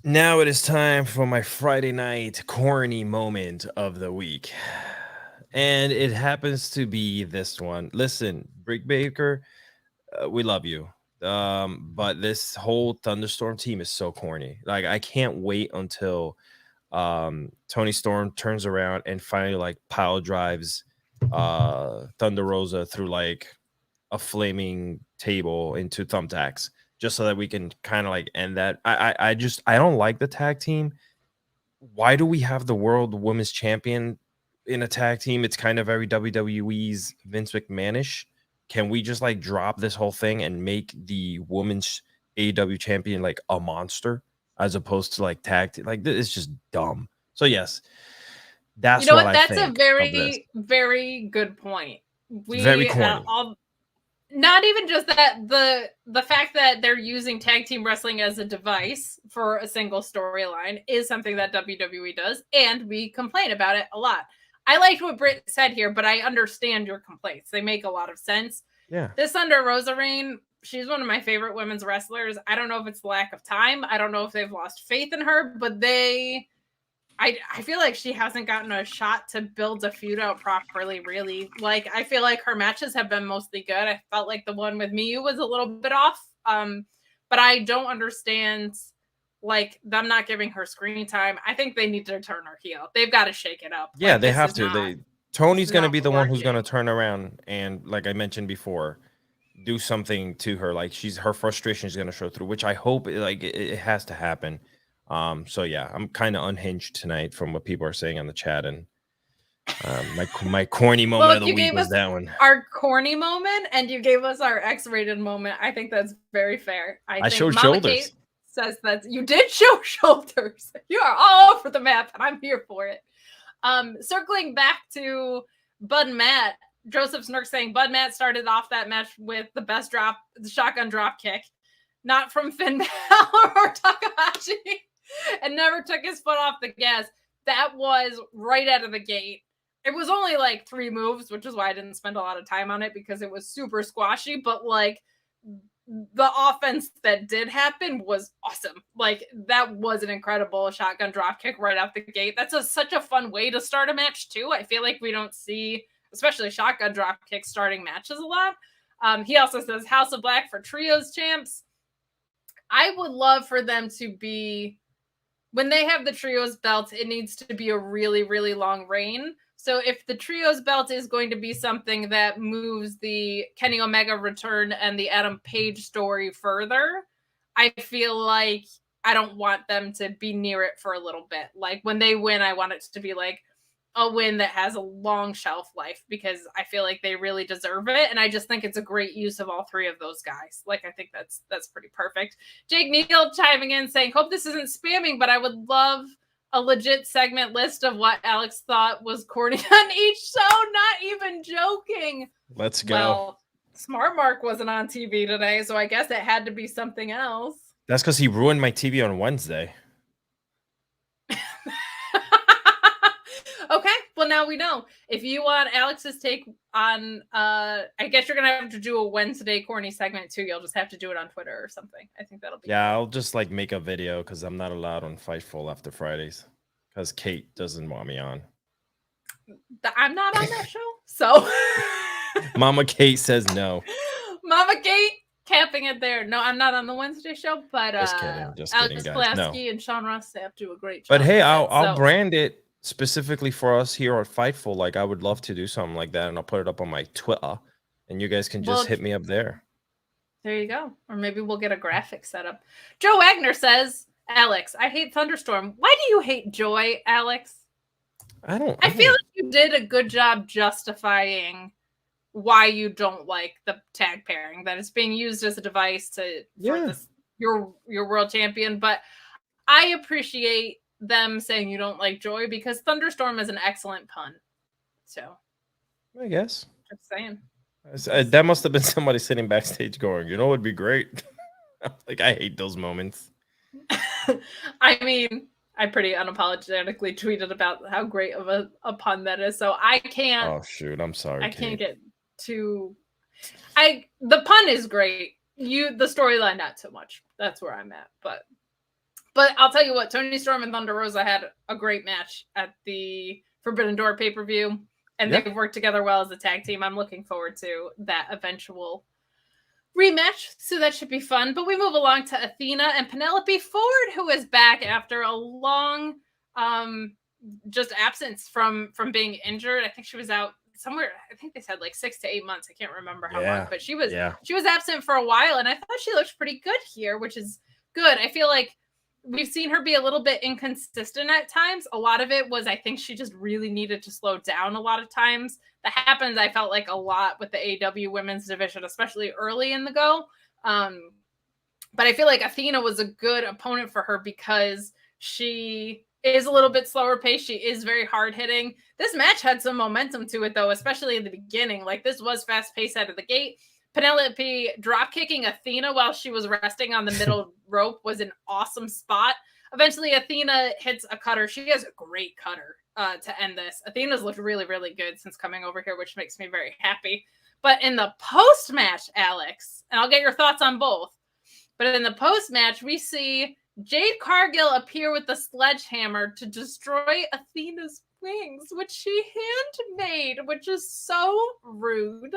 Now it is time for my Friday night corny moment of the week. And it happens to be this one. Listen, Britt Baker, we love you. But this whole Thunderstorm team is so corny. Like, I can't wait until Toni Storm turns around and finally like pile drives Thunder Rosa through like a flaming table into thumbtacks, just so that we can kind of like end that. I don't like the tag team. Why do we have the World Women's Champion in a tag team? It's kind of very WWE's Vince McMahonish. Can we just like drop this whole thing and make the women's AEW champion like a monster as opposed to like tag team? Like, it's just dumb. So yes, that's what I think. That's
a very, very good point.
Very corny.
Not even just that, the fact that they're using tag team wrestling as a device for a single storyline is something that WWE does, and we complain about it a lot. I liked what Britt said here, but I understand your complaints. They make a lot of sense.
Yeah.
This Thunder Rosa reign, she's one of my favorite women's wrestlers. I don't know if it's the lack of time. I don't know if they've lost faith in her, but I feel like she hasn't gotten a shot to build a feud out properly, really. Like, I feel like her matches have been mostly good. I felt like the one with Miyu was a little bit off. But I don't understand like them not giving her screen time. I think they need to turn her heel. They've got to shake it up.
Yeah,
like,
they have to. Tony's going to be the one who's going to turn around and, like I mentioned before, do something to her. Like, her frustration is going to show through, which I hope like it has to happen. So yeah, I'm kind of unhinged tonight from what people are saying on the chat, and my corny moment of the week was that one.
Our corny moment, and you gave us our X-rated moment. I think that's very fair. I think
showed
Mama
shoulders.
Kate says that you did show shoulders. You are all over the map, and I'm here for it. Circling back to Bud Matt, Joseph Snurk saying Bud Matt started off that match with the best the shotgun drop kick, not from Finn Balor or Takahashi, and never took his foot off the gas. That was right out of the gate. It was only like 3 moves, which is why I didn't spend a lot of time on it because it was super squashy, but like the offense that did happen was awesome. Like, that was an incredible shotgun drop kick right out the gate. That's such a fun way to start a match too. I feel like we don't see especially shotgun drop kicks starting matches a lot. He also says House of Black for trios champs. I would love for them to be, when they have the trios belts, it needs to be a really, really long reign. So if the trios belt is going to be something that moves the Kenny Omega return and the Adam Page story further, I feel like I don't want them to be near it for a little bit. Like when they win, I want it to be like a win that has a long shelf life, because I feel like they really deserve it. And I just think it's a great use of all three of those guys. Like, I think that's pretty perfect. Jake Neal chiming in saying, hope this isn't spamming, but I would love a legit segment list of what Alex thought was corny on each show. Not even joking.
Let's go.
Well, Smart Mark wasn't on TV today, so I guess it had to be something else.
That's because he ruined my TV on Wednesday.
Okay, well, now we know. If you want Alex's take on, I guess you're going to have to do a Wednesday corny segment too. You'll just have to do it on Twitter or something. I think that'll be
Yeah, cool. I'll just like make a video because I'm not allowed on Fightful after Fridays because Kate doesn't want me on.
I'm not on that show, so.
Mama Kate says no.
Mama Kate capping it there. No, I'm not on the Wednesday show, but
just kidding,
Alex
guys.
Pulaski and Sean Ross Sapp do a great job.
But hey, I'll brand it specifically for us here at Fightful. Like, I would love to do something like that, and I'll put it up on my Twitter, and you guys can just hit me up there.
There you go. Or maybe we'll get a graphic set up. Joe Wagner says, Alex, I hate Thunderstorm. Why do you hate Joy, Alex?
I
feel like you did a good job justifying why you don't like the tag pairing, that it's being used as a device for your world champion. But I appreciate them saying you don't like Joy, because Thunderstorm is an excellent pun. So
I guess.
Just saying.
That must have been somebody sitting backstage going, you know, it'd be great. Like, I hate those moments.
I mean, I pretty unapologetically tweeted about how great of a pun that is. So I can't.
Oh shoot, I'm sorry.
Can't get too. The pun is great. The storyline not so much. That's where I'm at. But I'll tell you what, Toni Storm and Thunder Rosa had a great match at the Forbidden Door pay-per-view, and they've worked together well as a tag team. I'm looking forward to that eventual rematch, so that should be fun. But we move along to Athena and Penelope Ford, who is back after a long just absence from being injured. I think she was out somewhere. I think they said like 6 to 8 months. I can't remember how long, but she was absent for a while, and I thought she looked pretty good here, which is good. I feel like we've seen her be a little bit inconsistent at times. A lot of it was, I think she just really needed to slow down a lot of times. That happens, I felt like, a lot with the AEW women's division, especially early in the go. But I feel like Athena was a good opponent for her because she is a little bit slower paced. She is very hard hitting. This match had some momentum to it, though, especially in the beginning. Like, this was fast paced out of the gate. Penelope drop kicking Athena while she was resting on the middle rope was an awesome spot. Eventually, Athena hits a cutter. She has a great cutter to end this. Athena's looked really, really good since coming over here, which makes me very happy. But in the post-match, Alex, and I'll get your thoughts on both, but in the post-match, we see Jade Cargill appear with the sledgehammer to destroy Athena's wings, which she handmade, which is so rude.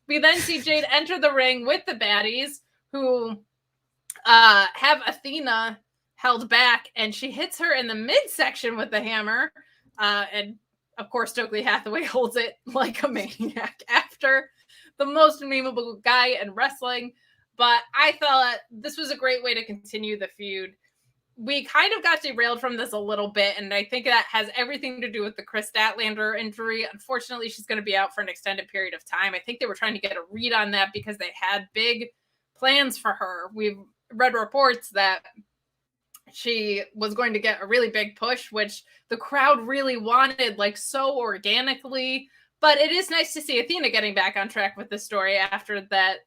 We then see Jade enter the ring with the baddies, who have Athena held back, and she hits her in the midsection with the hammer. And of course, Stokely Hathaway holds it like a maniac after. The most memeable guy in wrestling. But I thought this was a great way to continue the feud. We kind of got derailed from this a little bit, and I think that has everything to do with the Chris Statlander injury. Unfortunately, she's going to be out for an extended period of time. I think they were trying to get a read on that because they had big plans for her. We've read reports that she was going to get a really big push, which the crowd really wanted, like, so organically. But it is nice to see Athena getting back on track with the story after that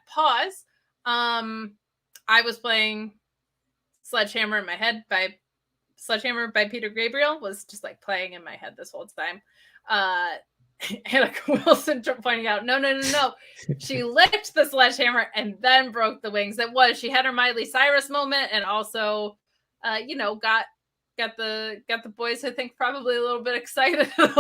pause. I was playing Sledgehammer in my head by Peter Gabriel, was just like playing in my head this whole time. Annika Wilson pointing out, no. She licked the sledgehammer and then broke the wings. She had her Miley Cyrus moment, and also, got Got the boys, I think, probably a little bit excited at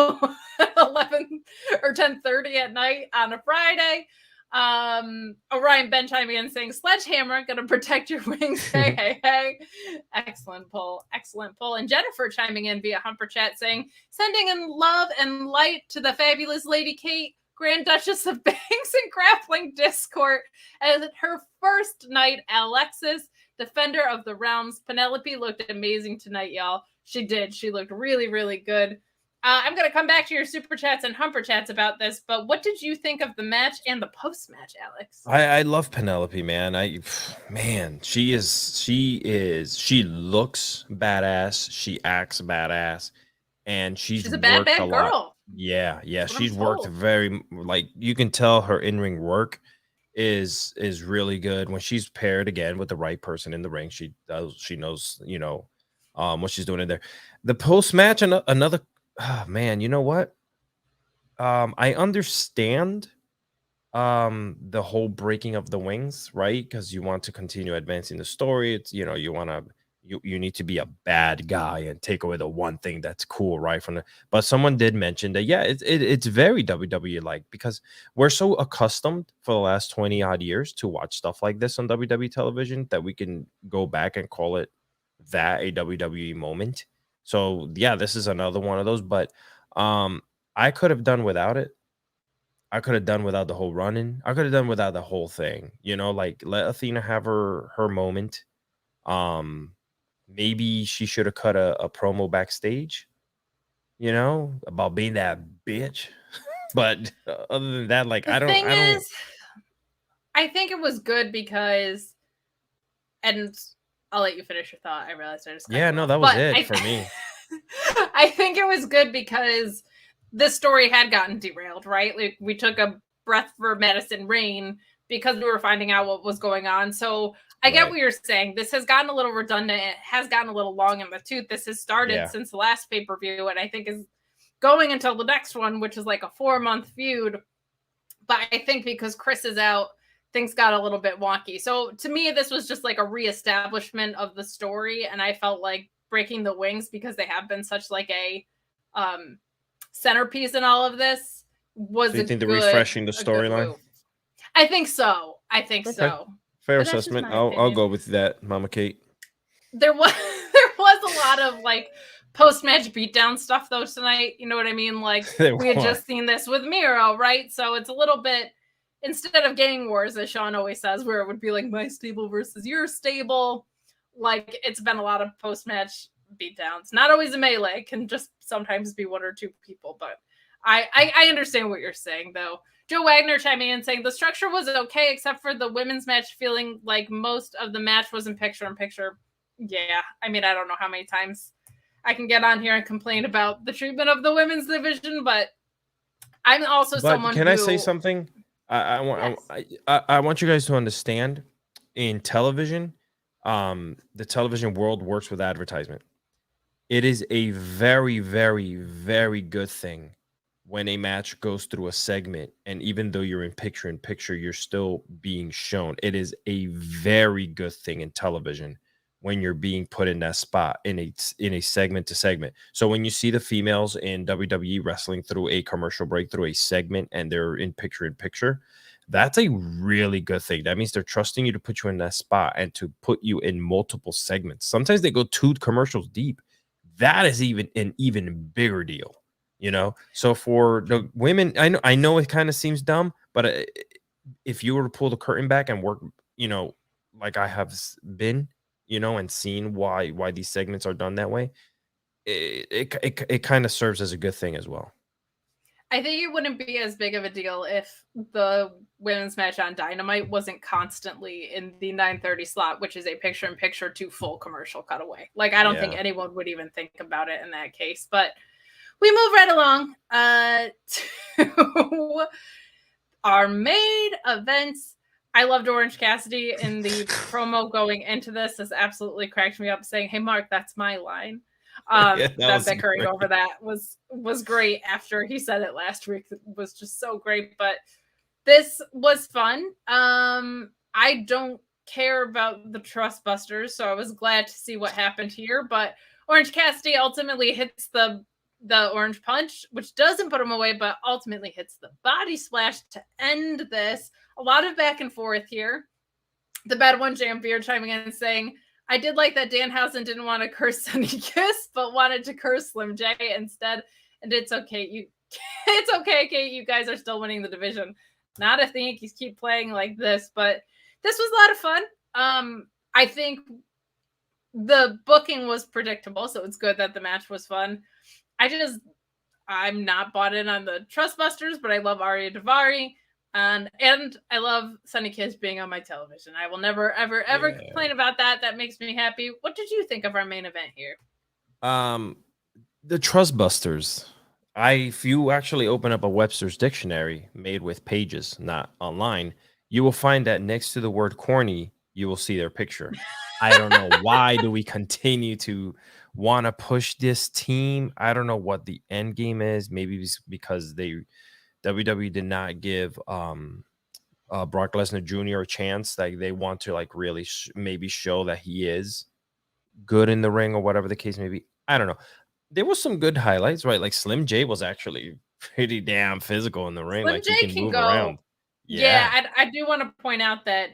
11 or 10:30 at night on a Friday. Orion Ben chiming in saying, Sledgehammer, gonna protect your wings. Hey. Excellent pull. And Jennifer chiming in via Humper Chat saying, sending in love and light to the fabulous Lady Kate, Grand Duchess of Banks and Grappling Discord, as her first night, Alexis, Defender of the Realms. Penelope looked amazing tonight, y'all. She did. She looked really, really good. I'm going to come back to your super chats and humper chats about this, but what did you think of the match and the post-match, Alex?
I love Penelope, man. She looks badass. She acts badass, and she's
a bad
girl.
Lot.
Yeah. She's worked very, like, you can tell her in-ring work is really good. When she's paired again with the right person in the ring, she knows, what she's doing in there. The post-match, another, man, you know what? I understand the whole breaking of the wings, right? Because you want to continue advancing the story. It's, you need to be a bad guy and take away the one thing that's cool, right? But someone did mention that, yeah, it's very WWE like, because we're so accustomed for the last 20 odd years to watch stuff like this on WWE television that we can go back and call it that a WWE moment. So yeah, this is another one of those, but I could have done without it. I could have done without the whole running. I could have done without the whole thing, like let Athena have her moment. Maybe she should have cut a promo backstage, about being that bitch. But other than that, like, I think
it was good because, and I'll let you finish your thought. I realized I just
that was it for me.
I think it was good because this story had gotten derailed, right? Like, we took a breath for Madison Rayne because we were finding out what was going on. So I get what you're saying. This has gotten a little redundant. It has gotten a little long in the tooth. This has started since the last pay-per-view, and I think is going until the next one, which is like a 4-month feud. But I think because Chris is out, things got a little bit wonky. So to me, this was just like a reestablishment of the story, and I felt like breaking the wings, because they have been such like a centerpiece in all of this, was
so you think they're refreshing the storyline?
I think so. So.
Fair assessment. I'll go with that, Mama Kate.
There was a lot of like post-match beatdown stuff though tonight. You know what I mean? Like, we had just seen this with Miro, right? So it's a little bit, instead of gang wars, as Sean always says, where it would be like my stable versus your stable, like, it's been a lot of post-match beatdowns. Not always a melee, can just sometimes be one or two people, but I understand what you're saying though. Joe Wagner chiming in saying the structure was okay except for the women's match, feeling like most of the match was in picture-in-picture. Yeah, I mean, I don't know how many times I can get on here and complain about the treatment of the women's division, but I'm also someone who...
Can I say something? I want you guys to understand, in television, the television world works with advertisement. It is a very, very, very good thing when a match goes through a segment, and even though you're in picture-in-picture, you're still being shown. It is a very good thing in television when you're being put in that spot in a segment to segment. So when you see the females in WWE wrestling through a commercial break, through a segment, and they're in picture-in-picture, that's a really good thing. That means they're trusting you to put you in that spot and to put you in multiple segments. Sometimes they go 2 commercials deep. That is an even bigger deal. So for the women, I know it kind of seems dumb, but if you were to pull the curtain back and work, like I have been, and seen why these segments are done that way, it kind of serves as a good thing as well.
I think it wouldn't be as big of a deal if the women's match on Dynamite wasn't constantly in the 9:30 slot, which is a picture-in-picture to full commercial cutaway. Like, I don't think anyone would even think about it in that case, but we move right along to our main events. I loved Orange Cassidy in the promo going into this. This absolutely cracked me up, saying, "Hey, Mark, that's my line." That bickering over that was great after he said it last week. It was just so great. But this was fun. I don't care about the Trust Busters, so I was glad to see what happened here. But Orange Cassidy ultimately hits the orange punch, which doesn't put him away, but ultimately hits the body splash to end this. A lot of back and forth here. The Bad One Champion chiming in and saying, I did like that Danhausen didn't want to curse Sunny Kiss, but wanted to curse Slim J instead. And it's okay. It's okay, Kate. You guys are still winning the division. Not if the Yankees keep playing like this, but this was a lot of fun. I think the booking was predictable, so it's good that the match was fun. I'm not bought in on the Trustbusters, but I love Arya Daivari. And I love Sunny Kiss being on my television. I will never, ever, ever complain about that. That makes me happy. What did you think of our main event here?
The Trustbusters. If you actually open up a Webster's dictionary made with pages, not online, you will find that next to the word corny, you will see their picture. I don't know why do we continue to want to push this team. I don't know what the end game is. Maybe it's because WWE did not give Brock Lesnar Jr. a chance. Like they want to like really maybe show that he is good in the ring or whatever the case may be. I don't know. There was some good highlights, right? Like Slim J was actually pretty damn physical in the ring.
Slim
like
J
he can move
go
around.
Yeah, I do want to point out that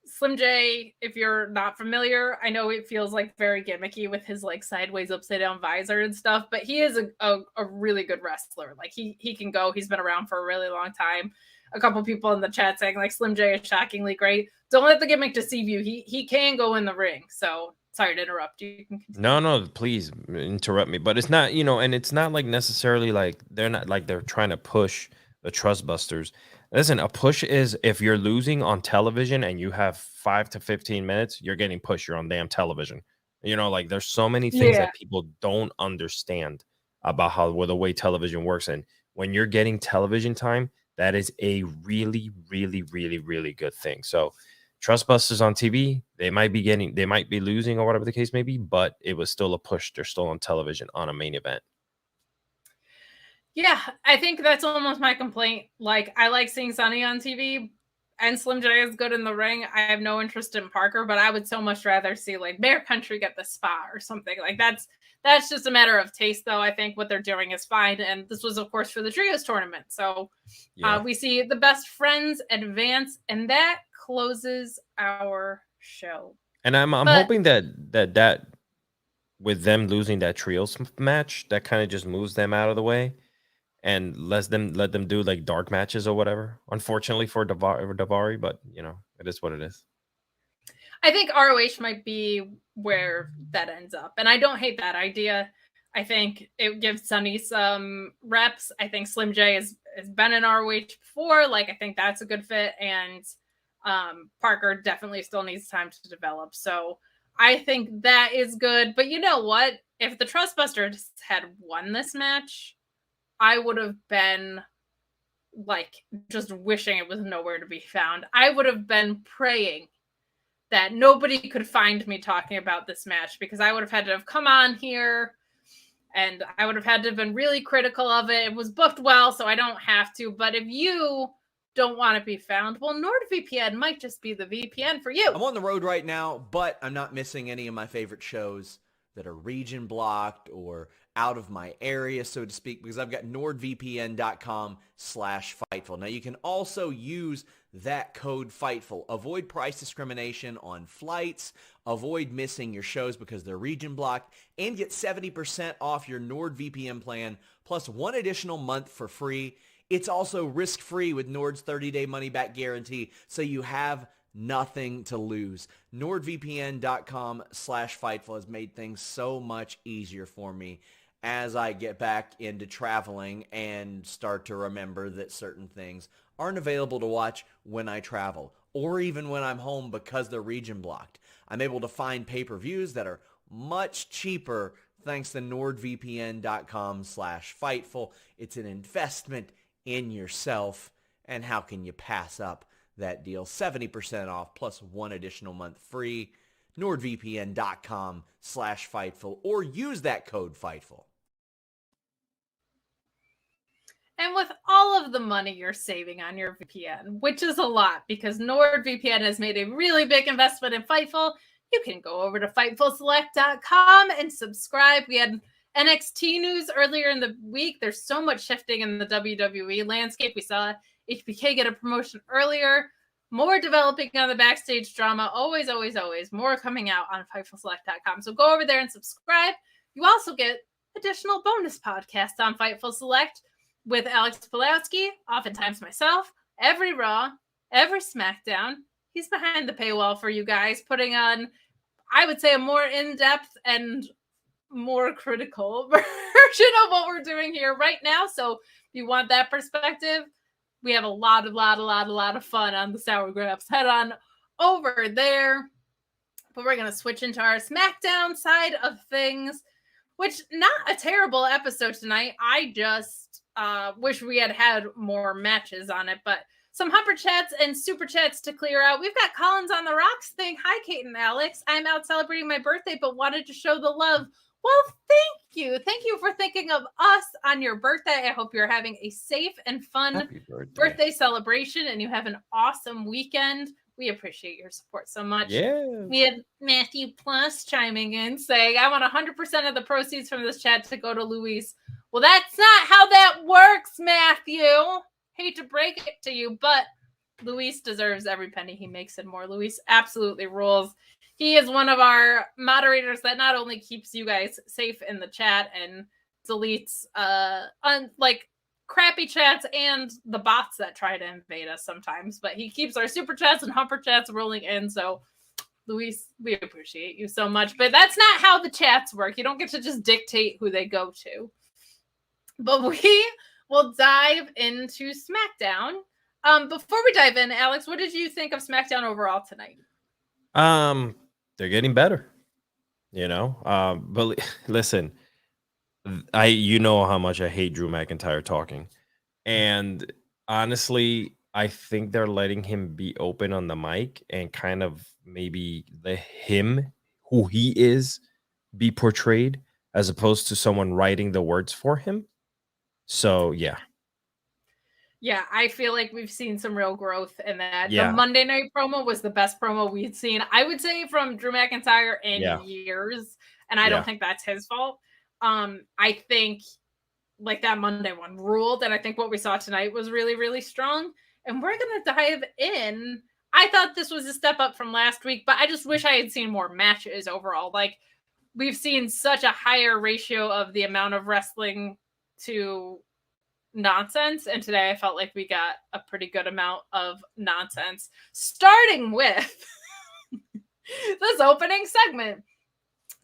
Slim J, if you're not familiar, I know it feels like very gimmicky with his like sideways upside down visor and stuff, but he is a really good wrestler. Like he can go. He's been around for a really long time. A couple people in the chat saying like Slim J is shockingly great. Don't let the gimmick deceive you. He can go in the ring. So sorry to interrupt you. You can continue.
No, please interrupt me. But it's not, and it's not like necessarily like they're trying to push the Trustbusters. Listen, a push is if you're losing on television and you have 5 to 15 minutes, you're getting pushed. You're on damn television. Like there's so many things that people don't understand about the way television works. And when you're getting television time, that is a really, really, really, really good thing. So Trustbusters on TV, they might be losing or whatever the case may be, but it was still a push. They're still on television on a main event.
Yeah, I think that's almost my complaint. Like, I like seeing Sunny on TV, and Slim J is good in the ring. I have no interest in Parker, but I would so much rather see like Bear Country get the spot or something. Like that's just a matter of taste, though. I think what they're doing is fine, and this was, of course, for the trios tournament. So we see the best friends advance, and that closes our show.
And I'm hoping that with them losing that trios match, that kind of just moves them out of the way. And let them do like dark matches or whatever. Unfortunately for Daivari, but it is what it is.
I think ROH might be where that ends up, and I don't hate that idea. I think it gives Sunny some reps. I think Slim J has been in ROH before. Like I think that's a good fit, and Parker definitely still needs time to develop. So I think that is good. But you know what? If the Trustbusters had won this match, I would have been like just wishing it was nowhere to be found. I would have been praying that nobody could find me talking about this match, because I would have had to have come on here and I would have had to have been really critical of it. It was booked well, so I don't have to. But if you don't want to be found, well, NordVPN might just be the VPN for you.
I'm on the road right now, but I'm not missing any of my favorite shows that are region blocked or out of my area, so to speak, because I've got nordvpn.com/Fightful. Now, you can also use that code Fightful. Avoid price discrimination on flights, avoid missing your shows because they're region blocked, and get 70% off your NordVPN plan, plus 1 additional month for free. It's also risk-free with Nord's 30-day money-back guarantee, so you have nothing to lose. NordVPN.com/Fightful has made things so much easier for me as I get back into traveling and start to remember that certain things aren't available to watch when I travel or even when I'm home because they're region blocked. I'm able to find pay-per-views that are much cheaper thanks to NordVPN.com/Fightful. It's an investment in yourself, and how can you pass up that deal? 70% off plus 1 additional month free. NordVPN.com/Fightful, or use that code Fightful.
And with all of the money you're saving on your VPN, which is a lot because NordVPN has made a really big investment in Fightful, you can go over to FightfulSelect.com and subscribe. We had NXT news earlier in the week. There's so much shifting in the WWE landscape. We saw HBK get a promotion earlier. More developing on the backstage drama. Always, always, always. More coming out on FightfulSelect.com. So go over there and subscribe. You also get additional bonus podcasts on Fightful Select with Alex Pulowski, oftentimes myself, every Raw, every Smackdown. He's behind the paywall for you guys, putting on, I would say, a more in-depth and more critical version of what we're doing here right now. So if you want that perspective, we have a lot of fun on the Sour Grapes. Head on over there. But we're going to switch into our SmackDown side of things, which not a terrible episode tonight. I just wish we had more matches on it, but some Humper Chats and Super Chats to clear out. We've got Collins on the Rocks thing. Hi, Kate and Alex. I'm out celebrating my birthday, but wanted to show the love. Well, thank you. Thank you for thinking of us on your birthday. I hope you're having a safe and fun birthday celebration and you have an awesome weekend. We appreciate your support so much.
Yeah.
We had Matthew Plus chiming in saying, I want 100% of the proceeds from this chat to go to Luis. Well, that's not how that works, Matthew. Hate to break it to you, but Luis deserves every penny he makes and more. Luis absolutely rules. He is one of our moderators that not only keeps you guys safe in the chat and deletes crappy chats and the bots that try to invade us sometimes, but he keeps our super chats and humper chats rolling in. So Luis, we appreciate you so much, but that's not how the chats work. You don't get to just dictate who they go to. But we will dive into SmackDown. Before we dive in, Alex, what did you think of SmackDown overall tonight?
They're getting better, but listen, you know how much I hate Drew McIntyre talking, and honestly, I think they're letting him be open on the mic and kind of maybe let him, who he is, be portrayed as opposed to someone writing the words for him. So yeah.
Yeah, I feel like we've seen some real growth in that.
Yeah.
The Monday night promo was the best promo we'd seen, I would say, from Drew McIntyre in years. And I don't think that's his fault. I think like that Monday one ruled. And I think what we saw tonight was really, really strong. And we're going to dive in. I thought this was a step up from last week, but I just wish I had seen more matches overall. Like we've seen such a higher ratio of the amount of wrestling to nonsense, and today I felt like we got a pretty good amount of nonsense, starting with this opening segment.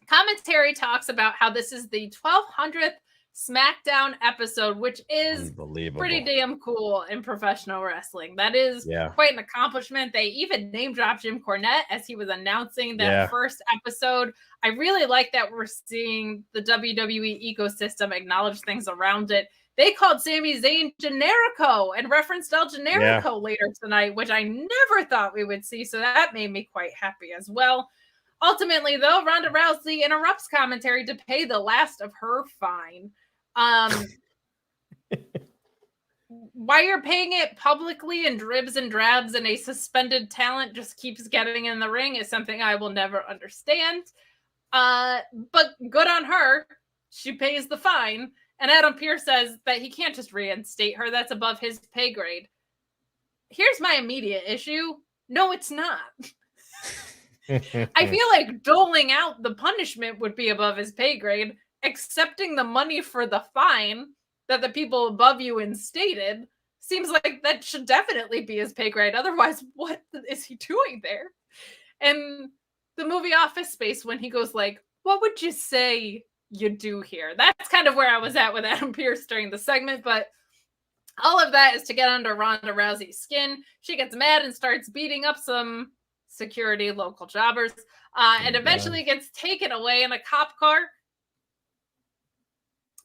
Commentary talks about how this is the 1200th SmackDown episode, which is pretty damn cool in professional wrestling. That is quite an accomplishment. They even name dropped Jim Cornette as he was announcing that first episode. I really like that we're seeing the WWE ecosystem acknowledge things around it. They called Sami Zayn Generico and referenced El Generico later tonight, which I never thought we would see. So that made me quite happy as well. Ultimately, though, Ronda Rousey interrupts commentary to pay the last of her fine. Why you're paying it publicly in dribs and drabs and a suspended talent just keeps getting in the ring is something I will never understand. But good on her. She pays the fine. And Adam Pearce says that he can't just reinstate her. That's above his pay grade. Here's my immediate issue. No, it's not. I feel like doling out the punishment would be above his pay grade. Accepting the money for the fine that the people above you instated seems like that should definitely be his pay grade. Otherwise, what is he doing there? And the movie Office Space, when he goes like, what would you say you do here? That's kind of where I was at with Adam Pearce during the segment, but all of that is to get under Ronda Rousey's skin. She gets mad and starts beating up some security local jobbers, and eventually gets taken away in a cop car.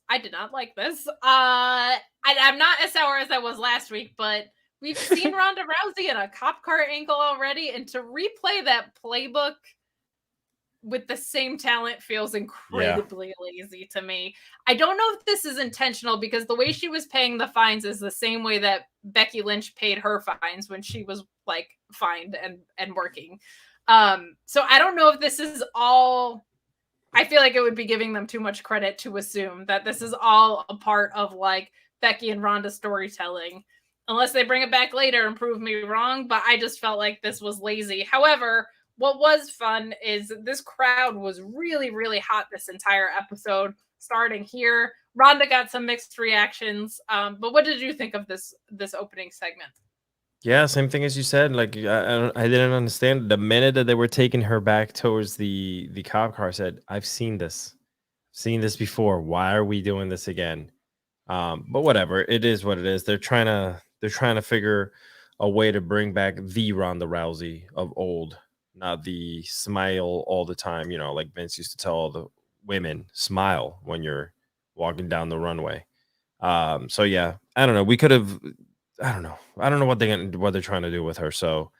I did not like this. I'm not as sour as I was last week, but we've seen Ronda Rousey in a cop car angle already, and to replay that playbook with the same talent feels incredibly lazy to me. I don't know if this is intentional because the way she was paying the fines is the same way that Becky Lynch paid her fines when she was like fined and working. So I don't know if this is all. I feel like it would be giving them too much credit to assume that this is all a part of like Becky and Ronda storytelling, unless they bring it back later and prove me wrong. But I just felt like this was lazy. However, what was fun is this crowd was really, really hot this entire episode, starting here. Ronda got some mixed reactions. But what did you think of this opening segment?
Yeah, same thing as you said. Like I didn't understand the minute that they were taking her back towards the cop car. I said, I've seen this before. Why are we doing this again? But whatever, it is what it is. They're trying to figure a way to bring back the Ronda Rousey of old, not the smile all the time. You know, like Vince used to tell all the women, smile when you're walking down the runway. So yeah, I don't know. We could have. I don't know. I don't know what they're trying to do with her. So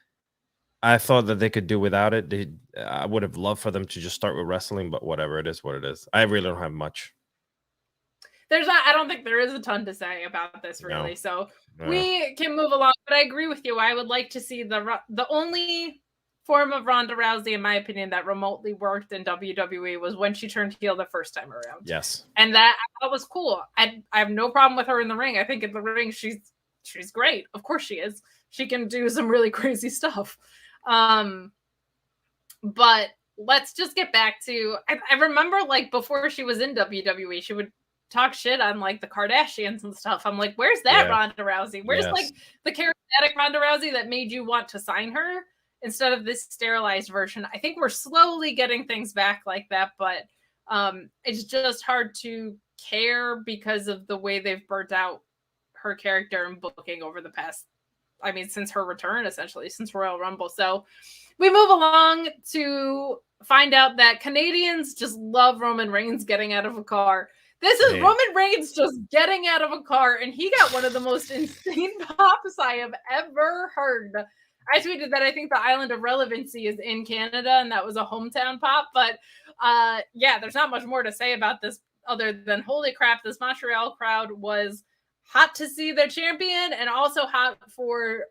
I thought that they could do without it. I would have loved for them to just start with wrestling, but whatever, it is what it is. I really don't have much.
I don't think there is a ton to say about this really. No. So we can move along, but I agree with you. I would like to see the only form of Ronda Rousey, in my opinion, that remotely worked in WWE was when she turned heel the first time around.
Yes.
And that was cool. I have no problem with her in the ring. I think in the ring, she's great. Of course she is. She can do some really crazy stuff. But let's just get back to, I remember like before she was in WWE, she would talk shit on like the Kardashians and stuff. I'm like, where's that Ronda Rousey? Where's like the charismatic Ronda Rousey that made you want to sign her instead of this sterilized version? I think we're slowly getting things back like that, but it's just hard to care because of the way they've burnt out her character and booking over the past, since her return, essentially, since Royal Rumble. So we move along to find out that Canadians just love Roman Reigns getting out of a car. This is Roman Reigns just getting out of a car, and he got one of the most insane pops I have ever heard. I tweeted that I think the Island of Relevancy is in Canada, and that was a hometown pop. But there's not much more to say about this other than, holy crap, this Montreal crowd was hot to see their champion and also hot for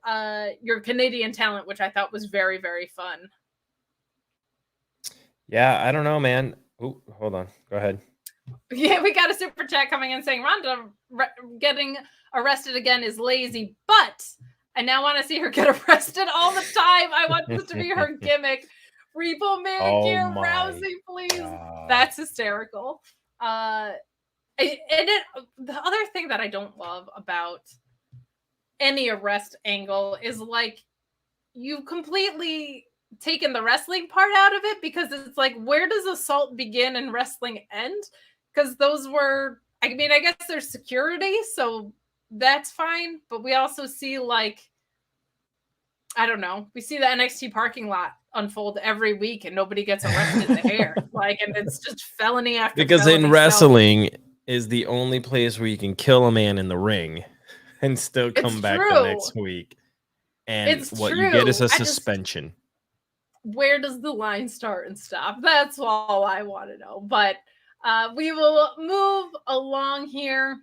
your Canadian talent, which I thought was very, very fun.
Yeah, I don't know, man. Oh, hold on. Go ahead.
Yeah, we got a super chat coming in saying Ronda getting arrested again is lazy, but I now want to see her get arrested all the time. I want this to be her gimmick. Repo Manicure, Rousey, please. God. That's hysterical. The other thing that I don't love about any arrest angle is like you completely taken the wrestling part out of it, because it's like, where does assault begin and wrestling end? Because those were, I guess there's security, so that's fine. But we also see we see the NXT parking lot unfold every week and nobody gets arrested there. And it's just felony after
because
felony.
In wrestling is the only place where you can kill a man in the ring and still come back the next week. And what you get is a suspension.
Where does the line start and stop? That's all I want to know. But we will move along here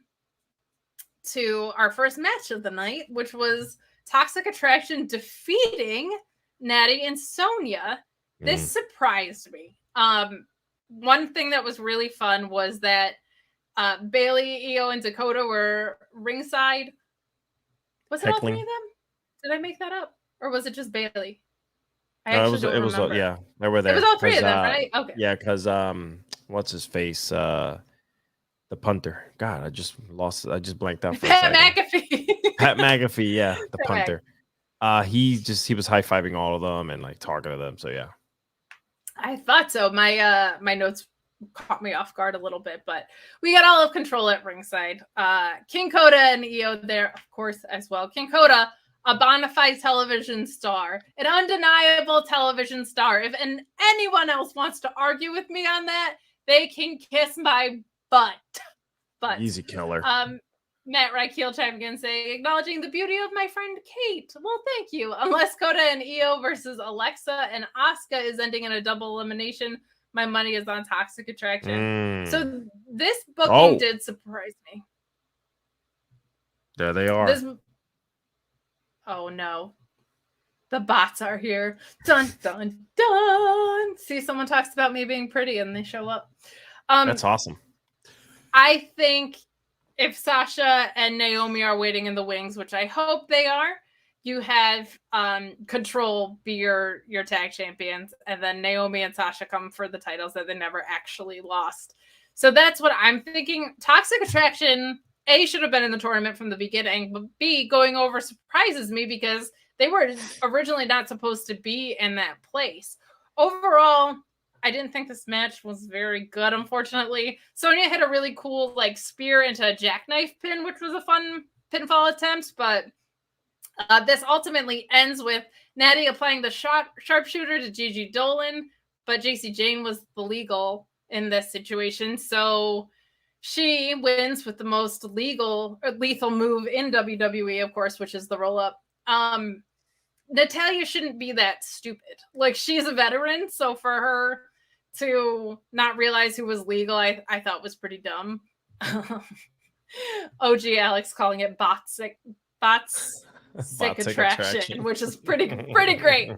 to our first match of the night, which was Toxic Attraction defeating Natty and Sonya. This surprised me. One thing that was really fun was that Bailey, Io, and Dakota were ringside. Was it all three of them? Did I make that up? Or was it just Bailey?
It was yeah, they were there.
It was all three of them, right? Okay.
Yeah, because what's his face? The punter. God, I just blanked out for
Pat
a second.
McAfee.
Pat McAfee, yeah, the punter. He was high-fiving all of them and like talking to them. So yeah.
I thought so. My notes caught me off guard a little bit, but we got all of control at ringside. King Coda and Io there, of course, as well. King Coda, a bona fide television star, an undeniable television star. If anyone else wants to argue with me on that, they can kiss my butt. But
easy killer.
Matt Reichel chimed in saying, acknowledging the beauty of my friend Kate. Well, thank you. Unless Coda and Io versus Alexa and Asuka is ending in a double elimination, my money is on Toxic Attraction. So this booking did surprise me.
There they are.
Oh, no. The bots are here. Dun, dun, dun. See, someone talks about me being pretty and they show up.
That's awesome.
I think if Sasha and Naomi are waiting in the wings, which I hope they are, you have Control be your tag champions, and then Naomi and Sasha come for the titles that they never actually lost. So that's what I'm thinking. Toxic Attraction, A, should have been in the tournament from the beginning, but B, going over surprises me because they were originally not supposed to be in that place. Overall, I didn't think this match was very good, unfortunately. Sonya had a really cool spear into a jackknife pin, which was a fun pinfall attempt, but this ultimately ends with Natty applying the sharpshooter to Gigi Dolan, but JC Jane was the legal in this situation, so she wins with the most lethal move in WWE, of course, which is the roll-up. Natalya shouldn't be that stupid. She's a veteran, so for her to not realize who was legal, I thought was pretty dumb. OG Alex calling it bots sick attraction, which is pretty great.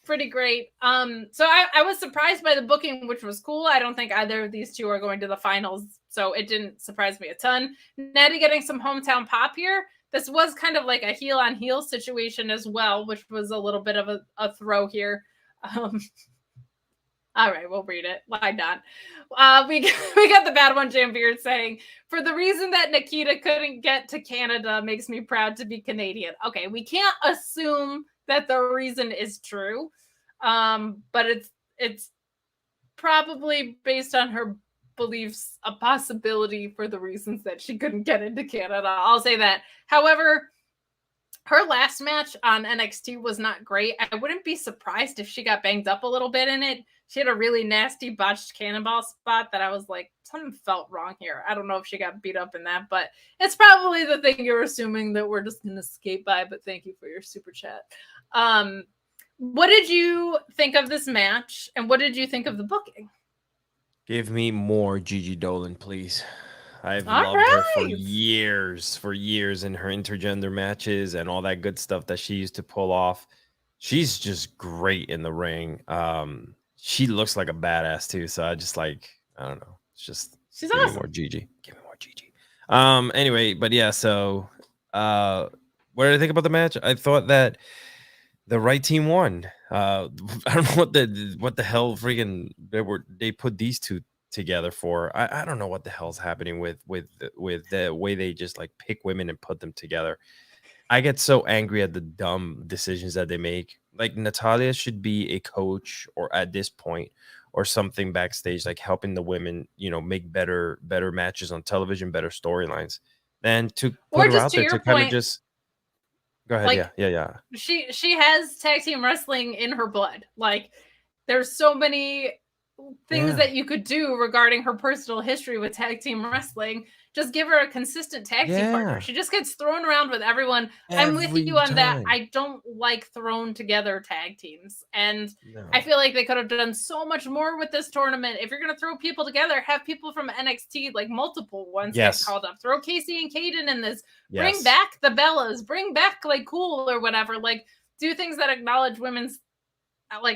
Pretty great. So I was surprised by the booking, which was cool. I don't think either of these two are going to the finals, so it didn't surprise me a ton. Natty getting some hometown pop here. This was kind of like a heel on heel situation as well, which was a little bit of a throw here. All right, we'll read it. Why not? We got the bad one, Jam Beard, saying, for the reason that Nikita couldn't get to Canada makes me proud to be Canadian. Okay, we can't assume that the reason is true, but it's probably based on her beliefs a possibility for the reasons that she couldn't get into Canada. I'll say that. However, her last match on NXT was not great. I wouldn't be surprised if she got banged up a little bit in it. She had a really nasty botched cannonball spot that I was like, something felt wrong here. I don't know if she got beat up in that, but it's probably the thing you're assuming that we're just going to skate by, but thank you for your super chat. What did you think of this match, and what did you think of the booking?
Give me more Gigi Dolan, please. I've loved her for years in her intergender matches and all that good stuff that she used to pull off. She's just great in the ring. She looks like a badass too. So I just I don't know. It's just
she's
give
awesome.
me more Gigi. Give me more Gigi. Anyway, but yeah. So what did I think about the match? I thought that the right team won. I don't know what the hell freaking they put these two together for. I don't know what the hell's happening with the way they just pick women and put them together. I get so angry at the dumb decisions that they make. Natalya should be a coach or at this point or something backstage, helping the women, make better matches on television, better storylines, than to put her out there to kind of just go ahead. Yeah.
She has tag team wrestling in her blood. There's so many things that you could do regarding her personal history with tag team wrestling. Just give her a consistent tag team partner. She just gets thrown around with everyone. I'm with you on that. I don't like thrown together tag teams. And I feel like they could have done so much more with this tournament. If you're going to throw people together, have people from NXT, multiple ones get called up. Throw Casey and Kaden in this. Bring back the Bellas. Bring back Cool or whatever. Do things that acknowledge women's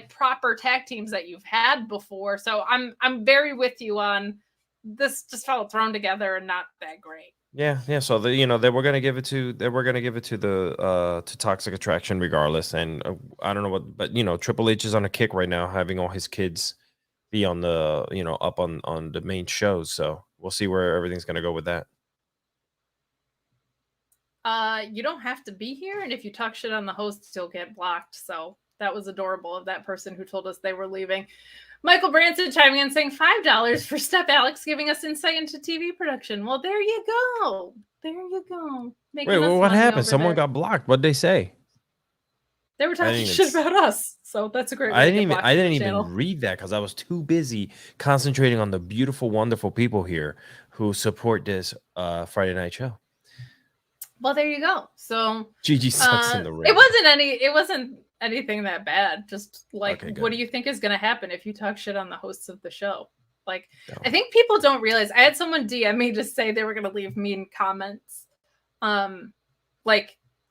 proper tag teams that you've had before. So I'm very with you on this. Just felt thrown together and not that great.
Yeah. So they were gonna give it to the to Toxic Attraction regardless. And I don't know what, but Triple H is on a kick right now, having all his kids be on the up on the main shows. So we'll see where everything's gonna go with that.
You don't have to be here, and if you talk shit on the host, you'll get blocked. So that was adorable of that person who told us they were leaving. Michael Branson chiming in saying $5 for Step Alex, giving us insight into TV production. Well, there you go.
Wait, what happened? Someone got blocked. What'd they say?
They were talking shit about us. So that's a great way
I didn't even read that because I was too busy concentrating on the beautiful, wonderful people here who support this Friday night show.
Well, there you go. So
Gigi sucks in the ring.
It wasn't anything that bad. Just what do you think is going to happen if you talk shit on the hosts of the show? I think people don't realize. I had someone DM me to say they were going to leave mean comments.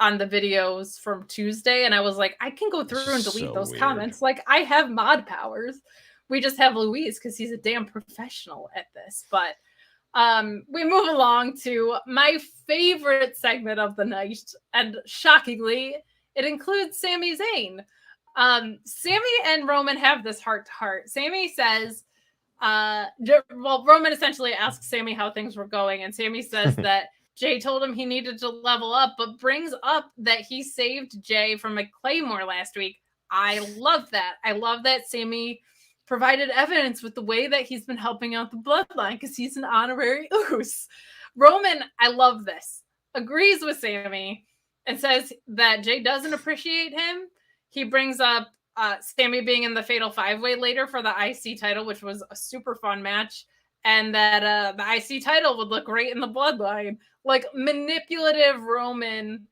on the videos from Tuesday, and I was like, I can go through and delete those
weird.
comments. Like, I have mod powers. We just have Luis because he's a damn professional at this. But we move along to my favorite segment of the night, and shockingly, it includes Sami Zayn. Sami and Roman have this heart-to-heart. Sami says, Roman essentially asks Sami how things were going, and Sami says that Jay told him he needed to level up, but brings up that he saved Jay from a Claymore last week. I love that. I love that Sami provided evidence with the way that he's been helping out the bloodline because he's an honorary Uso. Roman, I love this, agrees with Sami and says that Jay doesn't appreciate him. He brings up Sami being in the Fatal 5-Way later for the IC title, which was a super fun match, and that the IC title would look great in the bloodline. Like, manipulative Roman,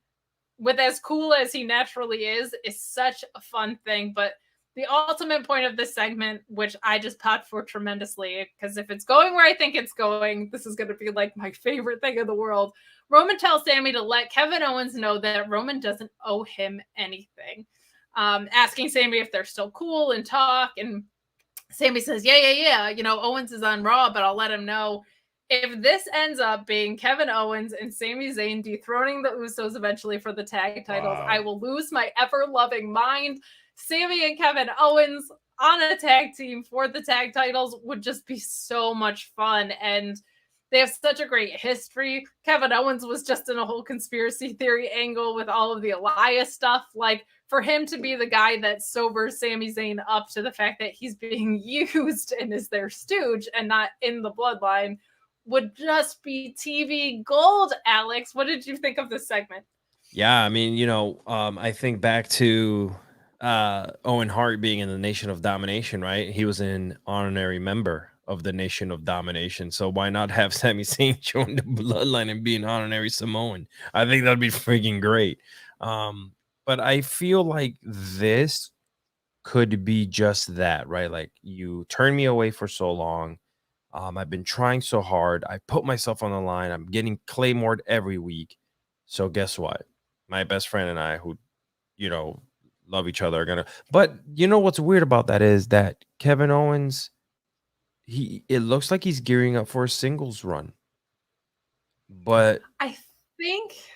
with as cool as he naturally is such a fun thing. But the ultimate point of this segment, which I just popped for tremendously, because if it's going where I think it's going, this is going to be like my favorite thing in the world. Roman tells Sami to let Kevin Owens know that Roman doesn't owe him anything. Asking Sami if they're still cool and talk, and Sami says, yeah. You know, Owens is on Raw, but I'll let him know. If this ends up being Kevin Owens and Sami Zayn dethroning the Usos eventually for the tag titles, I will lose my ever-loving mind. Sami and Kevin Owens on a tag team for the tag titles would just be so much fun, and they have such a great history. Kevin Owens was just in a whole conspiracy theory angle with all of the Elias stuff. Like, for him to be the guy that sobers Sami Zayn up to the fact that he's being used and is their stooge and not in the bloodline would just be TV gold. Alex, what did you think of this segment?
Yeah, I mean, you know, I think back to Owen Hart being in the Nation of Domination, right? He was an honorary member of the Nation of Domination. So why not have Sami Zayn join the bloodline and be an honorary Samoan? I think that'd be freaking great. But I feel like this could be just that, right? Like, you turned me away for so long. I've been trying so hard. I put myself on the line. I'm getting claymored every week. So guess what? My best friend and I, who, you know, love each other, are gonna. But you know what's weird about that is that Kevin Owens, it looks like he's gearing up for a singles run. But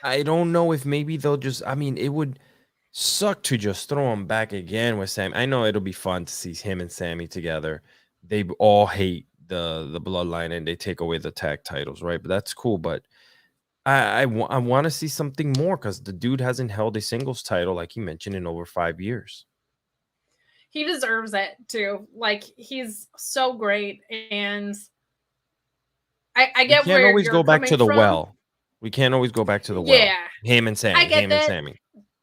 I don't know if maybe they'll just. I mean, it would suck to just throw him back again with Sami. I know it'll be fun to see him and Sami together. They all hate the bloodline and they take away the tag titles, right? But that's cool. But I want to see something more, because the dude hasn't held a singles title, like you mentioned, in over 5 years.
He deserves it too. Like, he's so great, and I get where
we can't always go back to the
from.
well. We can't always go back to the well.
Yeah,
him and Sami.
I get
him
that.
And Sami.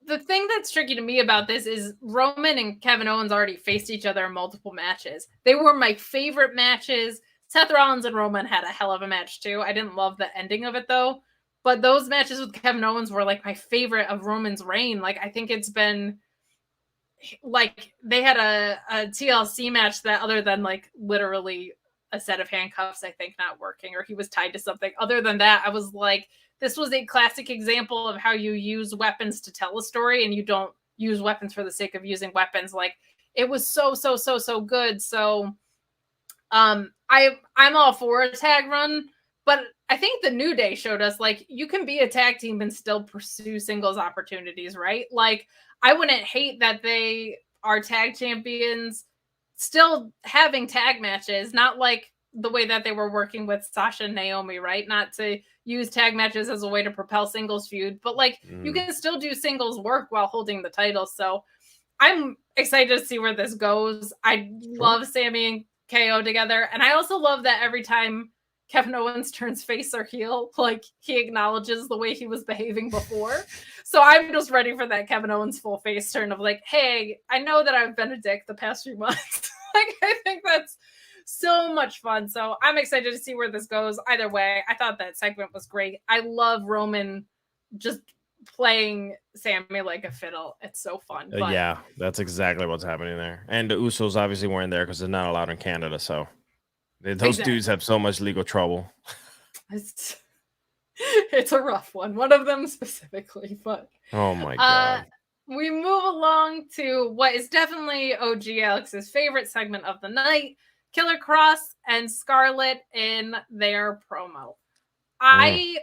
The thing that's tricky to me about this is Roman and Kevin Owens already faced each other in multiple matches. They were my favorite matches. Seth Rollins and Roman had a hell of a match too. I didn't love the ending of it though. But those matches with Kevin Owens were like my favorite of Roman's reign. Like, I think it's been like they had a TLC match that, other than like literally a set of handcuffs, I think, not working, or he was tied to something. Other than that, I was like, this was a classic example of how you use weapons to tell a story and you don't use weapons for the sake of using weapons. Like, it was so good. So I'm all for a tag run, but I think the New Day showed us, like, you can be a tag team and still pursue singles opportunities, right? Like, I wouldn't hate that they are tag champions still having tag matches, not like the way that they were working with Sasha and Naomi, right? Not to use tag matches as a way to propel singles feud, but like you can still do singles work while holding the title. So I'm excited to see where this goes. I love Sami and KO together. And I also love that every time Kevin Owens turns face or heel, like, he acknowledges the way he was behaving before. So I'm just ready for that Kevin Owens full face turn of like, hey, I know that I've been a dick the past few months. Like, I think that's so much fun. So I'm excited to see where this goes. Either way, I thought that segment was great. I love Roman just playing Sami like a fiddle. It's so fun. But
yeah, that's exactly what's happening there. And the Usos obviously weren't there because they're not allowed in Canada. So those dudes have so much legal trouble.
It's a rough one of them specifically, but
Oh my god.
we move along to what is definitely OG Alex's favorite segment of the night, Killer Cross and Scarlett in their promo. I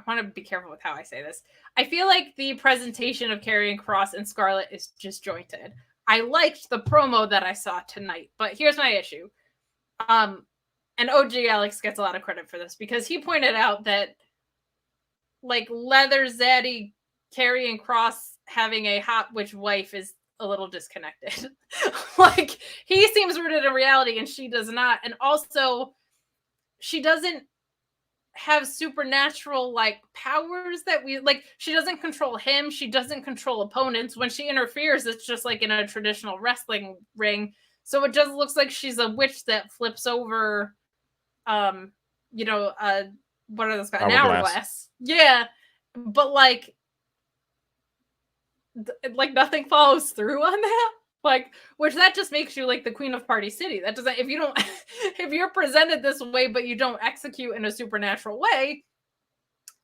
want to be careful with how I say this. I feel like the presentation of Karrion Kross and Scarlett is disjointed. I liked the promo that I saw tonight, but here's my issue. And OG Alex gets a lot of credit for this because he pointed out that like Leather Zaddy Karrion Kross having a hot witch wife is a little disconnected. Like he seems rooted in reality and she does not. And also she doesn't have supernatural like powers that we like. She doesn't control him. She doesn't control opponents. When she interferes, it's just like in a traditional wrestling ring. So it just looks like she's a witch that flips over, what are those guys? An hourglass. Yeah. But like nothing follows through on that. Like, which that just makes you like the queen of Party City. That doesn't, if you don't, if you're presented this way, but you don't execute in a supernatural way,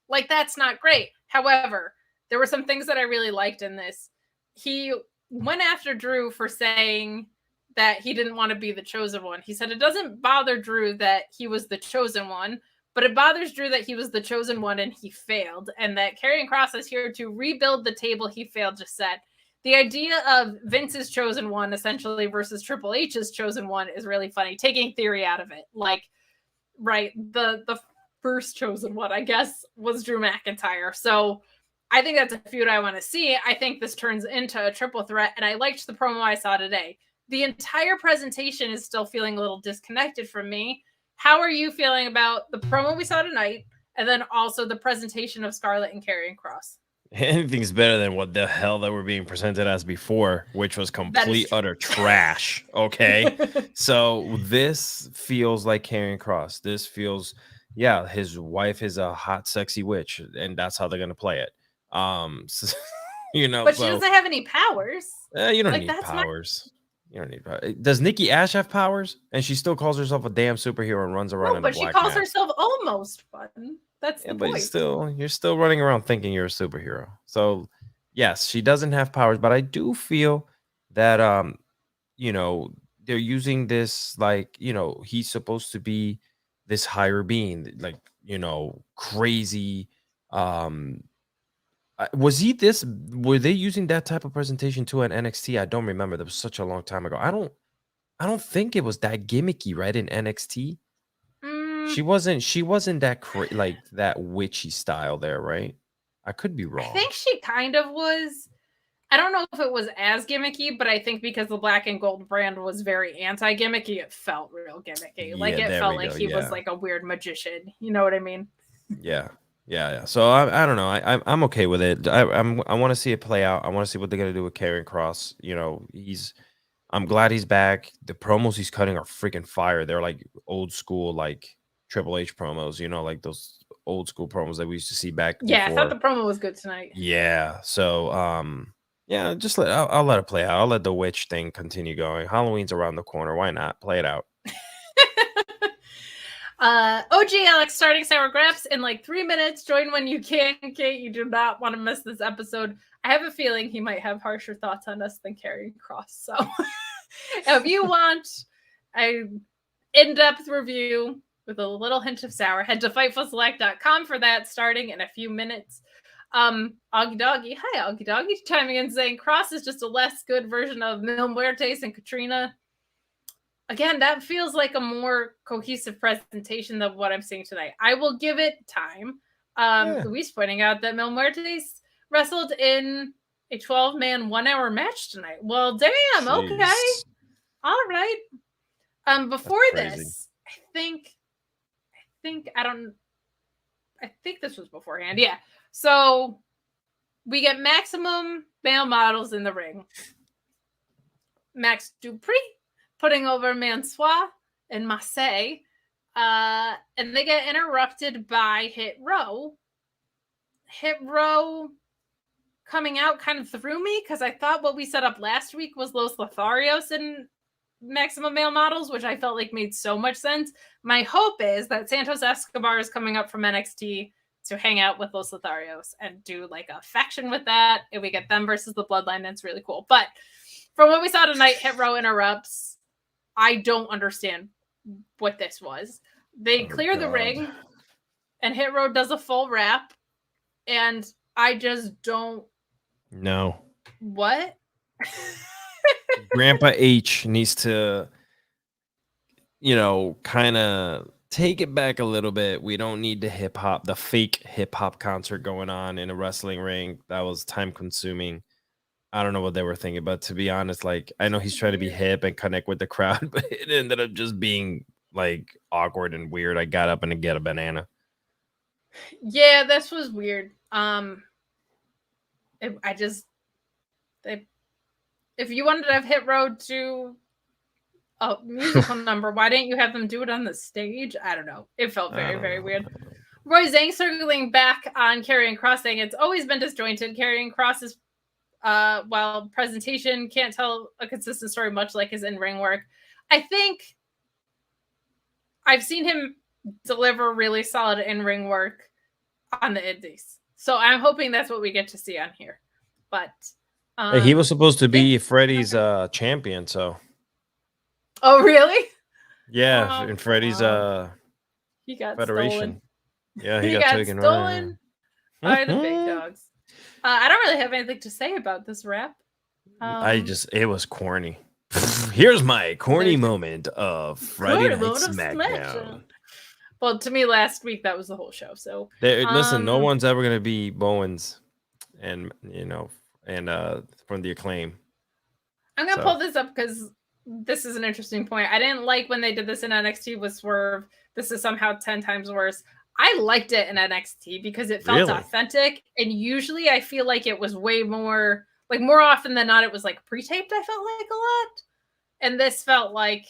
like that's not great. However, there were some things that I really liked in this. He went after Drew for saying that he didn't want to be the chosen one. He said it doesn't bother Drew that he was the chosen one, but it bothers Drew that he was the chosen one and he failed, and that Karrion Kross is here to rebuild the table he failed to set. The idea of Vince's chosen one essentially versus Triple H's chosen one is really funny. Taking theory out of it. Like, right, the first chosen one, I guess, was Drew McIntyre. So I think that's a feud I want to see. I think this turns into a triple threat, and I liked the promo I saw today. The entire presentation is still feeling a little disconnected from me. How are you feeling about the promo we saw tonight, and then also the presentation of Scarlett and Karrion Kross?
Anything's better than what the hell that were being presented as before, which was complete utter trash. Okay. So this feels like Karrion Kross. This feels, yeah, his wife is a hot, sexy witch, and that's how they're gonna play it. So,
but she doesn't have any powers.
You don't need powers. You don't need powers. Does Nikki Ash have powers? And she still calls herself a damn superhero and runs around in a black mask.
But she calls herself almost fun. That's the point.
But you're still running around thinking you're a superhero. So yes, she doesn't have powers, but I do feel that they're using this like, he's supposed to be this higher being, like, crazy. Were they using that type of presentation too at NXT? I don't remember. That was such a long time ago. I don't think it was that gimmicky, right? In NXT. She wasn't that like that witchy style there, right? I could be wrong.
I think she kind of was. I don't know if it was as gimmicky, but I think because the black and gold brand was very anti-gimmicky, it felt real gimmicky. Like it felt like he was like a weird magician. You know what I mean?
Yeah. So I don't know. I'm okay with it. I want to see it play out. I want to see what they're gonna do with Karrion Kross. I'm glad he's back. The promos he's cutting are freaking fire. They're like old school, like Triple H promos, like those old school promos that we used to see back.
Yeah, before. I thought the promo was good tonight.
Yeah. So just I'll let it play out. I'll let the witch thing continue going. Halloween's around the corner. Why not? Play it out.
OG Alex starting Sour Graps in like 3 minutes. Join when you can, Kate. You do not want to miss this episode. I have a feeling he might have harsher thoughts on us than Karrion Kross. So if you want an in-depth review with a little hint of sour, head to FightfulSelect.com for that starting in a few minutes. Augie Doggy. Hi, Augie Doggy. Chiming in saying Kross is just a less good version of Mil Muertes and Katrina. Again, that feels like a more cohesive presentation than what I'm seeing tonight. I will give it time. Luis pointing out that Mil Muertes wrestled in a 12-man 1-hour match tonight. Well, damn. Jeez. Okay. All right. Before this, I think this was beforehand. Yeah. So we get maximum male models in the ring. Max Dupree putting over Mansois and Marseille. And they get interrupted by Hit Row. Hit Row coming out kind of threw me because I thought what we set up last week was Los Lotharios and Maximum Male Models, which I felt like made so much sense. My hope is that Santos Escobar is coming up from NXT to hang out with Los Lotharios and do like a faction with that. And we get them versus the Bloodline. That's really cool. But from what we saw tonight, Hit Row interrupts. I don't understand what this was. They clear the ring and Hit Row does a full wrap. And I just don't.
No.
What?
Grandpa H needs to, kind of take it back a little bit. We don't need the fake hip hop concert going on in a wrestling ring. That was time consuming. I don't know what they were thinking, but to be honest, like, I know he's trying to be hip and connect with the crowd, but it ended up just being like awkward and weird. I got up and get a banana.
Yeah, this was weird. If you wanted to have Hit Row do a musical number, why didn't you have them do it on the stage? I don't know. It felt very, very weird. Roy Zhang circling back on Karrion Kross, saying it's always been disjointed. Karrion Kross is, while presentation can't tell a consistent story, much like his in-ring work. I think I've seen him deliver really solid in-ring work on the indies. So I'm hoping that's what we get to see on here. But
hey, he was supposed to be Freddie's champion, so.
Oh, really?
Yeah, in Freddie's
he got
federation.
Stolen.
Yeah, he got taken
stolen by the big dogs. I don't really have anything to say about this rap.
It was corny. Here's my corny moment of Friday Night Smackdown.
Well, to me, last week that was the whole show. So
listen, no one's ever gonna be Bowens, and from the Acclaim.
I'm gonna pull this up because this is an interesting point. I didn't like when they did this in NXT with Swerve. This is somehow 10 times worse. I liked it in NXT because it felt authentic, and usually I feel like it was way more, like more often than not, it was like pre-taped. I felt like a lot, and this felt like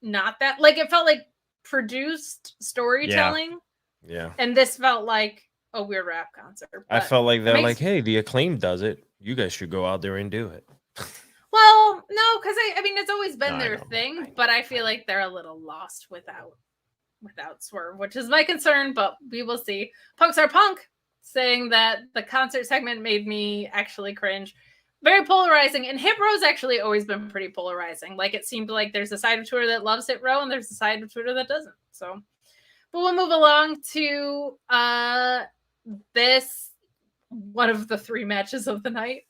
not that. Like it felt like produced storytelling.
Yeah.
And this felt like a weird rap concert.
I felt like they're like, hey, the Acclaim does it. You guys should go out there and do it.
Well, no, because I mean, it's always been their thing, but I feel like they're a little lost without Swerve, which is my concern, but we will see. Punks are Punk saying that the concert segment made me actually cringe. Very polarizing, and Hit Row's actually always been pretty polarizing. Like, it seemed like there's a side of Twitter that loves Hit Row, and there's a side of Twitter that doesn't. So, but we'll move along to this, one of the three matches of the night.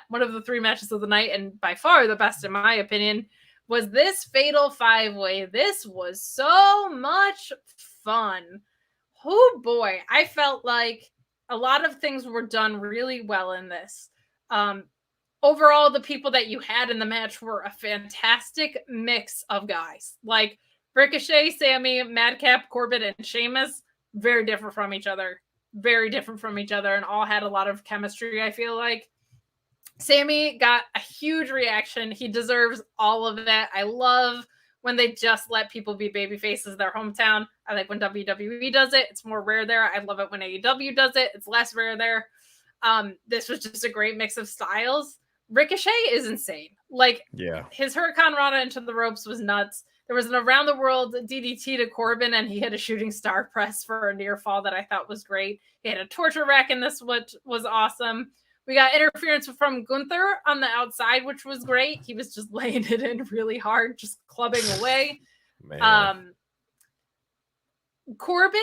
One of the three matches of the night, and by far the best in my opinion, was this Fatal 5-Way. This was so much fun. Oh boy, I felt like a lot of things were done really well in this. Overall, the people that you had in the match were a fantastic mix of guys. Like Ricochet, Sami, Madcap, Corbin, and Sheamus, very different from each other. And all had a lot of chemistry, I feel like. Sami got a huge reaction. He deserves all of that. I love when they just let people be baby faces their hometown. I like when WWE does it. It's more rare there. I love it when AEW does it. It's less rare there. This was just a great mix of styles. Ricochet is insane. Like, his Hurricane Rana into the ropes was nuts. There was an around the world DDT to Corbin, and he hit a shooting star press for a near fall that I thought was great. He had a torture rack in this, which was awesome. We got interference from Gunther on the outside, which was great. He was just laying it in really hard, just clubbing away. Corbin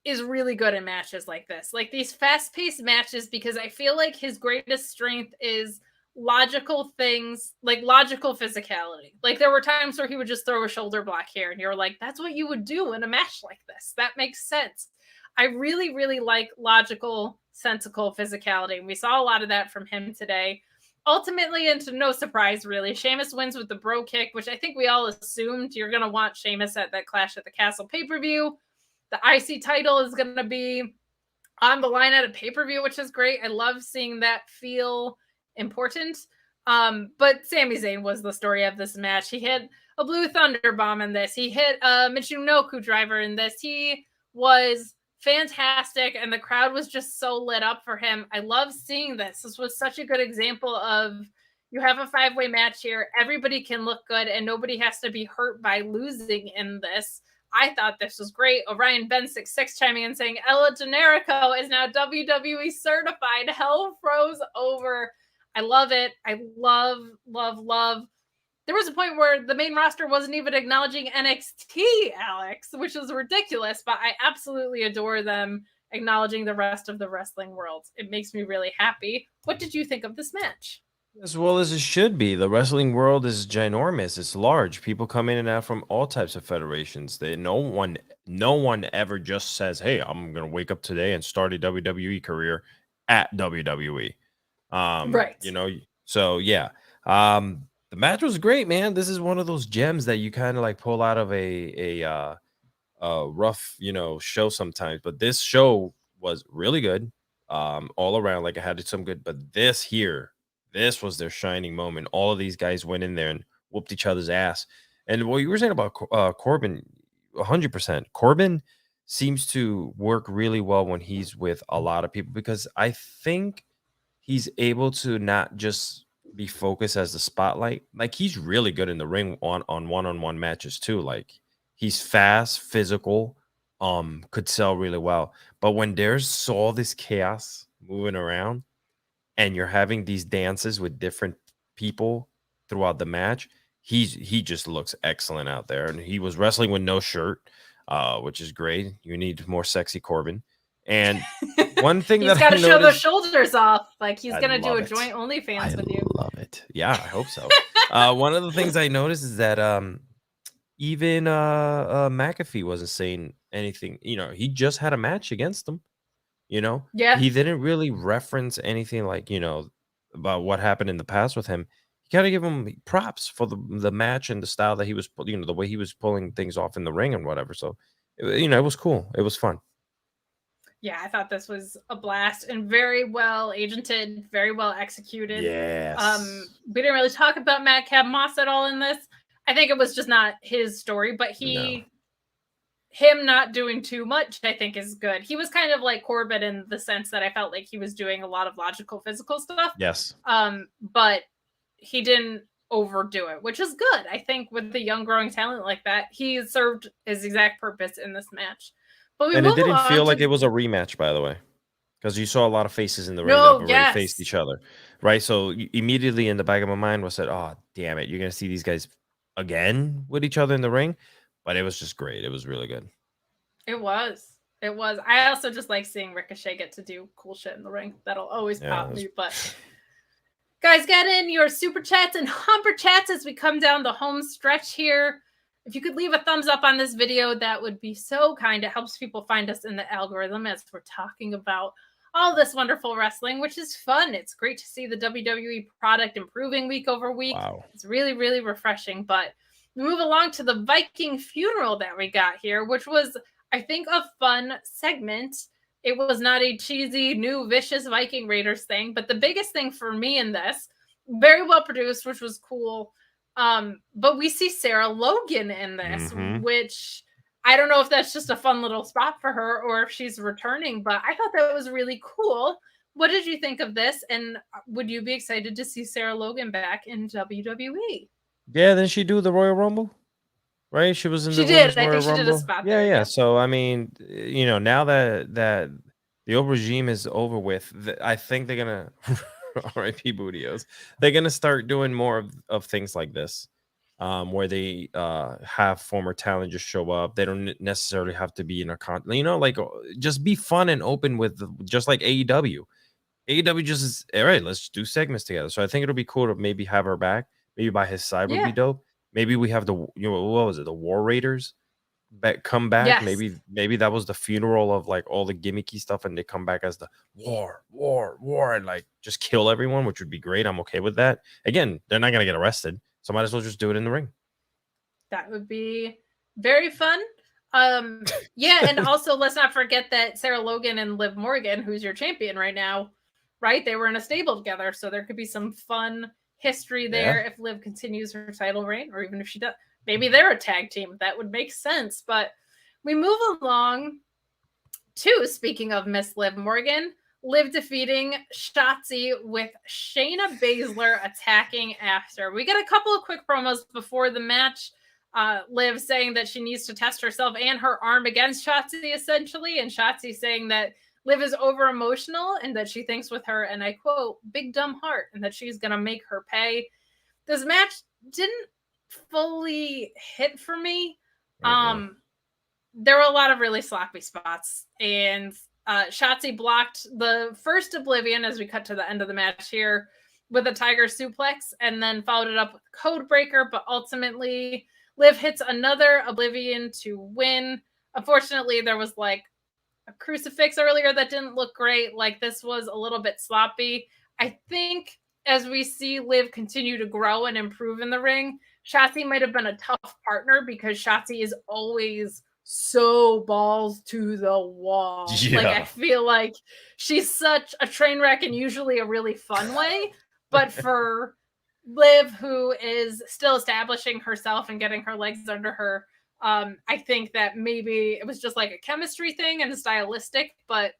is really good in matches like this, like these fast-paced matches, because I feel like his greatest strength is logical things, like logical physicality. Like there were times where he would just throw a shoulder block here, and you're like, that's what you would do in a match like this. That makes sense. I really, really like logical, sensical physicality, and we saw a lot of that from him today. Ultimately, and to no surprise, really, Sheamus wins with the bro kick, which I think we all assumed you're going to want Sheamus at that Clash at the Castle pay-per-view. The IC title is going to be on the line at a pay-per-view, which is great. I love seeing that feel important. But Sami Zayn was the story of this match. He hit a Blue Thunder Bomb in this. He hit a Michinoku driver in this. He was fantastic, and the crowd was just so lit up for him. I love seeing this. This was such a good example of, You have a 5-way match here. Everybody can look good, and nobody has to be hurt by losing in this. I thought this was great. Orion Ben 66 chiming in saying Ella Generico is now WWE certified. Hell froze over. I love it. I love. There was a point where the main roster wasn't even acknowledging NXT, Alex, which is ridiculous, but I absolutely adore them acknowledging the rest of the wrestling world. It makes me really happy. What did you think of this match?
As well as it should be. The wrestling world is ginormous. It's large. People come in and out from all types of federations. No one ever just says, "Hey, I'm gonna wake up today and start a WWE career at WWE."
Right.
So yeah. The match was great, man. This is one of those gems that you kind of like pull out of a rough, show sometimes. But this show was really good, all around. Like, it had some good, but this was their shining moment. All of these guys went in there and whooped each other's ass. And what you were saying about Corbin, 100%. Corbin seems to work really well when he's with a lot of people, because I think he's able to not just be focused as the spotlight. Like, he's really good in the ring on one-on-one matches too. Like, he's fast, physical, could sell really well. But when there's all this chaos moving around and you're having these dances with different people throughout the match, he just looks excellent out there. And he was wrestling with no shirt, which is great. You need more sexy Corbin. And one thing
he's
that
got to show those
noticed,
shoulders off. Like, he's going to do a
it.
joint OnlyFans with you.
I love it. Yeah, I hope so. One of the things I noticed is that even McAfee wasn't saying anything. He just had a match against him.
Yeah.
He didn't really reference anything like, about what happened in the past with him. You gotta give him props for the match and the style that he was, the way he was pulling things off in the ring and whatever. So, it was cool. It was fun.
Yeah, I thought this was a blast and very well agented, very well executed.
Yes.
We didn't really talk about Madcap Moss at all in this. I think it was just not his story, but him not doing too much, I think, is good. He was kind of like Corbin in the sense that I felt like he was doing a lot of logical, physical stuff.
Yes.
But he didn't overdo it, which is good. I think with the young growing talent like that, he served his exact purpose in this match. But
it didn't feel like it was a rematch, by the way, because you saw a lot of faces in the ring that already faced each other, right? So immediately in the back of my mind was that, oh, damn it, you're going to see these guys again with each other in the ring. But it was just great. It was really good.
It was. I also just like seeing Ricochet get to do cool shit in the ring. That'll always pop me. But guys, get in your super chats and humper chats as we come down the home stretch here. If you could leave a thumbs up on this video, that would be so kind. It helps people find us in the algorithm as we're talking about all this wonderful wrestling, which is fun. It's great to see the WWE product improving week over week.
Wow.
It's really, really refreshing. But we move along to the Viking Funeral that we got here, which was, I think, a fun segment. It was not a cheesy, new, vicious Viking Raiders thing. But the biggest thing for me in this, very well produced, which was cool. But we see Sarah Logan in this, which I don't know if that's just a fun little spot for her or if she's returning, but I thought that was really cool. What did you think of this? And would you be excited to see Sarah Logan back in WWE?
Yeah, didn't she do the Royal Rumble? Right? She was in the
Royal
Rumble.
She did a spot there.
Yeah. So, I mean, now that the old regime is over with, I think they're going to... R.I.P. Bootios. They're gonna start doing more of things like this, where they have former talent just show up. They don't necessarily have to be in a like just be fun and open with just like AEW. AEW just is all right. Let's do segments together. So I think it'll be cool to maybe have her back. Maybe by his side would be dope. Maybe we have what was it? The War Raiders come back.
Yes.
Maybe that was the funeral of like all the gimmicky stuff, and they come back as the war, and like just kill everyone, which would be great. I'm okay with that. Again, they're not gonna get arrested, so might as well just do it in the ring.
That would be very fun. And also let's not forget that Sarah Logan and Liv Morgan, who's your champion right now, right? They were in a stable together, so there could be some fun history there if Liv continues her title reign, or even if she does. Maybe they're a tag team. That would make sense. But we move along to, speaking of Miss Liv Morgan, Liv defeating Shotzi with Shayna Baszler attacking after. We get a couple of quick promos before the match. Liv saying that she needs to test herself and her arm against Shotzi, essentially, and Shotzi saying that Liv is over emotional and that she thinks with her, and I quote, big dumb heart, and that she's gonna make her pay. This match didn't fully hit for me. There were a lot of really sloppy spots, and Shotzi blocked the first Oblivion as we cut to the end of the match here with a Tiger suplex, and then followed it up with Codebreaker, but ultimately Liv hits another Oblivion to win. Unfortunately, there was like a crucifix earlier that didn't look great. Like, this was a little bit sloppy. I think as we see Liv continue to grow and improve in the ring, Shotzi might have been a tough partner because Shotzi is always so balls to the wall.
Yeah.
Like, I feel like she's such a train wreck in usually a really fun way. But for Liv, who is still establishing herself and getting her legs under her, I think that maybe it was just like a chemistry thing and stylistic. But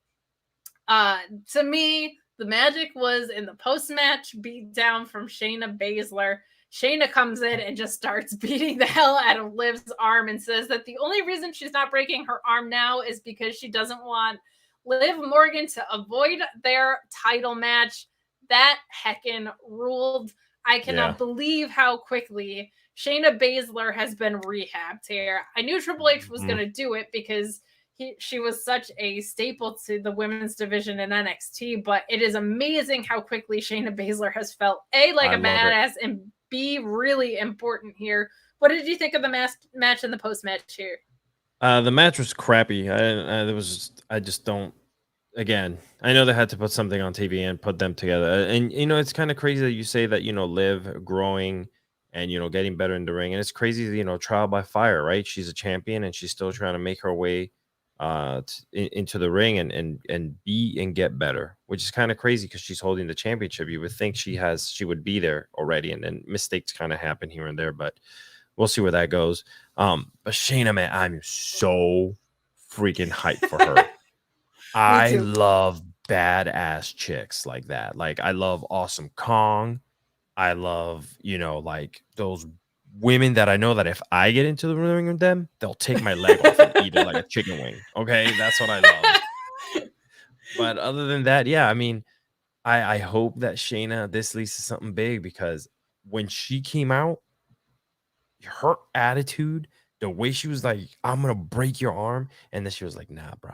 to me, the magic was in the post-match beatdown from Shayna Baszler. Shayna comes in and just starts beating the hell out of Liv's arm and says that the only reason she's not breaking her arm now is because she doesn't want Liv Morgan to avoid their title match. That heckin' ruled. I cannot believe how quickly Shayna Baszler has been rehabbed here. I knew Triple H was going to do it because she was such a staple to the women's division in NXT, but it is amazing how quickly Shayna Baszler has felt like a badass and B, really important here. What did you think of the match and the post-match here?
The match was crappy. I just don't. Again, I know they had to put something on TV and put them together. And, it's kind of crazy that you say that, Liv growing and, getting better in the ring. And it's crazy, trial by fire, right? She's a champion and she's still trying to make her way into the ring and be and get better, which is kind of crazy because she's holding the championship. You would think she would be there already. And then mistakes kind of happen here and there, but we'll see where that goes. But Shayna, man, I'm so freaking hyped for her. I love badass chicks like that. Like, I love Awesome Kong. I love, like those women that I know that if I get into the ring with them, they'll take my leg off and eat it like a chicken wing. Okay, that's what I love. But other than that, yeah, I mean, I hope that Shayna, this leads to something big, because when she came out, her attitude, the way she was like, I'm gonna break your arm, and then she was like, nah, bro,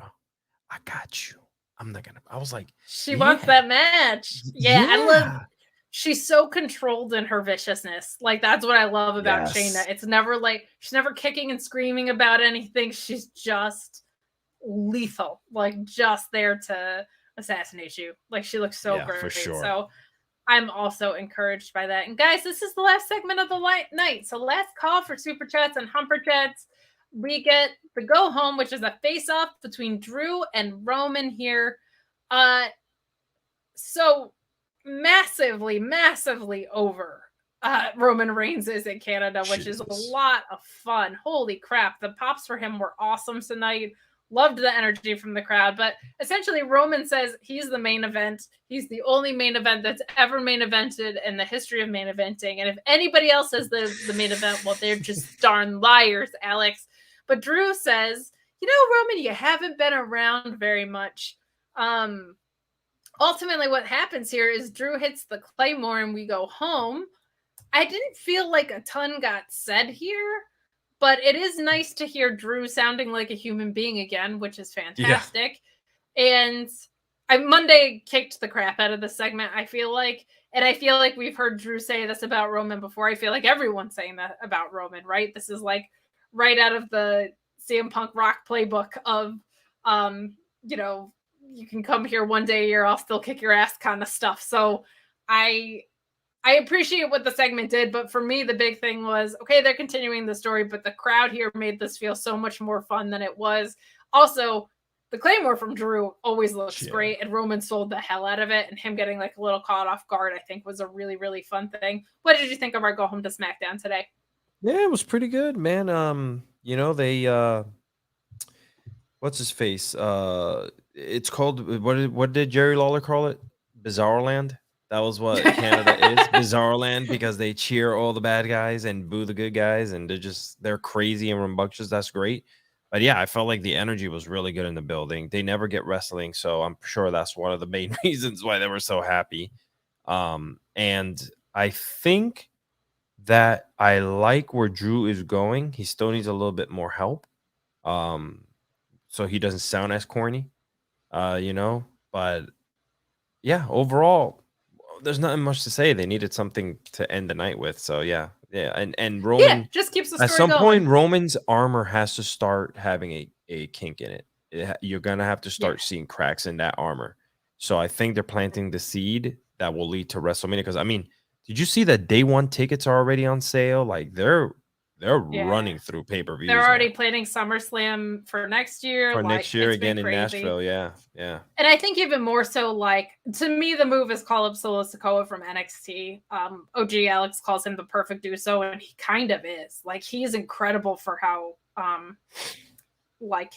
I got you. I'm not gonna. I was like,
she wants that match. Yeah, I love. She's so controlled in her viciousness. Like, that's what I love about Shayna. It's never like she's never kicking and screaming about anything. She's just lethal, like just there to assassinate you. Like, she looks so great. For sure. So I'm also encouraged by that. And guys, this is the last segment of the night. So last call for super chats and humper chats. We get the go home, which is a face-off between Drew and Roman here. So massively over. Roman Reigns is in Canada, which is a lot of fun. Holy crap. The pops for him were awesome tonight. Loved the energy from the crowd. But essentially, Roman says he's the main event. He's the only main event that's ever main evented in the history of main eventing. And if anybody else says the main event, well, they're just darn liars, Alex. But Drew says, Roman, you haven't been around very much. Ultimately, what happens here is Drew hits the Claymore and we go home. I didn't feel like a ton got said here, but it is nice to hear Drew sounding like a human being again, which is fantastic. Yeah. And Monday kicked the crap out of the segment, I feel like. And I feel like we've heard Drew say this about Roman before. I feel like everyone's saying that about Roman, right? This is like right out of the CM Punk Rock playbook of, you can come here one day a year, I'll still kick your ass kind of stuff. So I appreciate what the segment did, but for me, the big thing was, okay, they're continuing the story, but the crowd here made this feel so much more fun than it was. Also, the Claymore from Drew always looks great, and Roman sold the hell out of it, and him getting like a little caught off guard, I think, was a really, really fun thing. What did you think of our go home to SmackDown today?
Yeah, it was pretty good, man. They what's his face? it's called what did Jerry Lawler call it? Bizarre Land. That was what Canada is, Bizarre Land, because they cheer all the bad guys and boo the good guys, and they're crazy and rambunctious. That's great. But yeah, I felt like the energy was really good in the building. They never get wrestling, so I'm sure that's one of the main reasons why they were so happy. And I think that I like where Drew is going. He still needs a little bit more help. So he doesn't sound as corny. But yeah, overall, there's nothing much to say. They needed something to end the night with. So yeah. And Roman,
just keeps the story
at some
going.
point, Roman's armor has to start having a kink in it. You're gonna have to start seeing cracks in that armor. So I think they're planting the seed that will lead to WrestleMania. Because I mean, did you see that day one tickets are already on sale? Like they're running through pay-per-views.
They're already planning SummerSlam for next year.
For next year again in Nashville. Yeah.
And I think even more so, like, to me, the move is call up Solo Sikoa from NXT. OG Alex calls him the perfect Uso, and he kind of is. Like, he is incredible for how like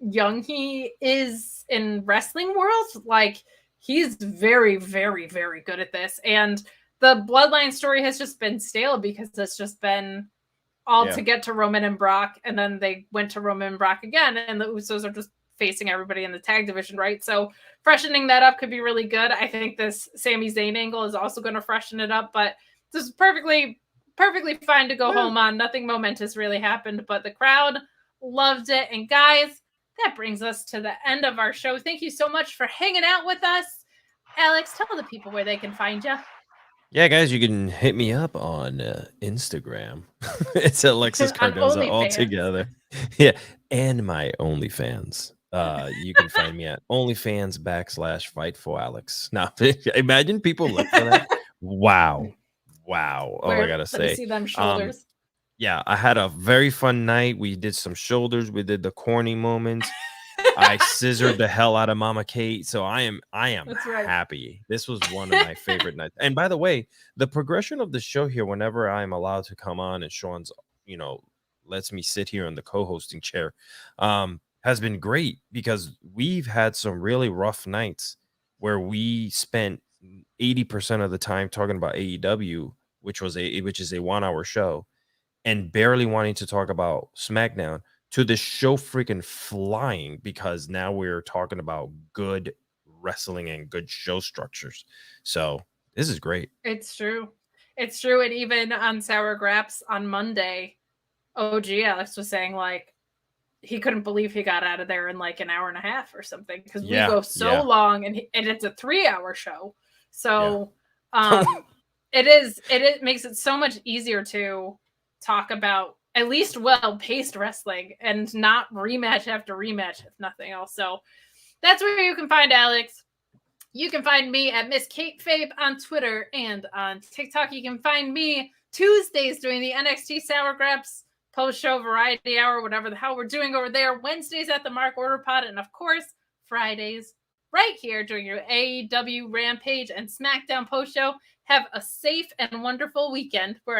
young he is in wrestling world. Like, he's very, very, very good at this. And the Bloodline story has just been stale because it's just been all to get to Roman and Brock, and then they went to Roman and Brock again, and the Usos are just facing everybody in the tag division, right? So freshening that up could be really good. I think this Sami Zayn angle is also going to freshen it up, but this is perfectly fine to go home on. Nothing momentous really happened, but the crowd loved it. And guys, that brings us to the end of our show. Thank you so much for hanging out with us. Alex, tell the people where they can find you.
Yeah, guys, you can hit me up on Instagram. It's Alexis Cardoza all together. Yeah, and my OnlyFans. You can find me at OnlyFans/Fightful Alex. Now, imagine people look for that. Wow. Oh, I gotta say,
see them shoulders.
Yeah, I had a very fun night. We did some shoulders. We did the corny moments. I scissored the hell out of Mama Kate, so I am happy. This was one of my favorite nights. And by the way, the progression of the show here, whenever I'm allowed to come on and Sean's, lets me sit here in the co-hosting chair, has been great because we've had some really rough nights where we spent 80% of the time talking about AEW, which is a 1 hour show, and barely wanting to talk about SmackDown, to the show freaking flying because now we're talking about good wrestling and good show structures. So this is great.
It's true. And even on Sour Graps on Monday, OG Alex was saying like he couldn't believe he got out of there in like an hour and a half or something because we go so long and it's a 3-hour show. So it makes it so much easier to talk about at least well-paced wrestling and not rematch after rematch, if nothing else. So that's where you can find Alex. You can find me at Miss Kate Fabe on Twitter and on TikTok. You can find me Tuesdays doing the NXT Sour Graps post-show variety hour, whatever the hell we're doing over there. Wednesdays at the Mark Order Pod, and of course, Fridays right here during your AEW Rampage and SmackDown post-show. Have a safe and wonderful weekend.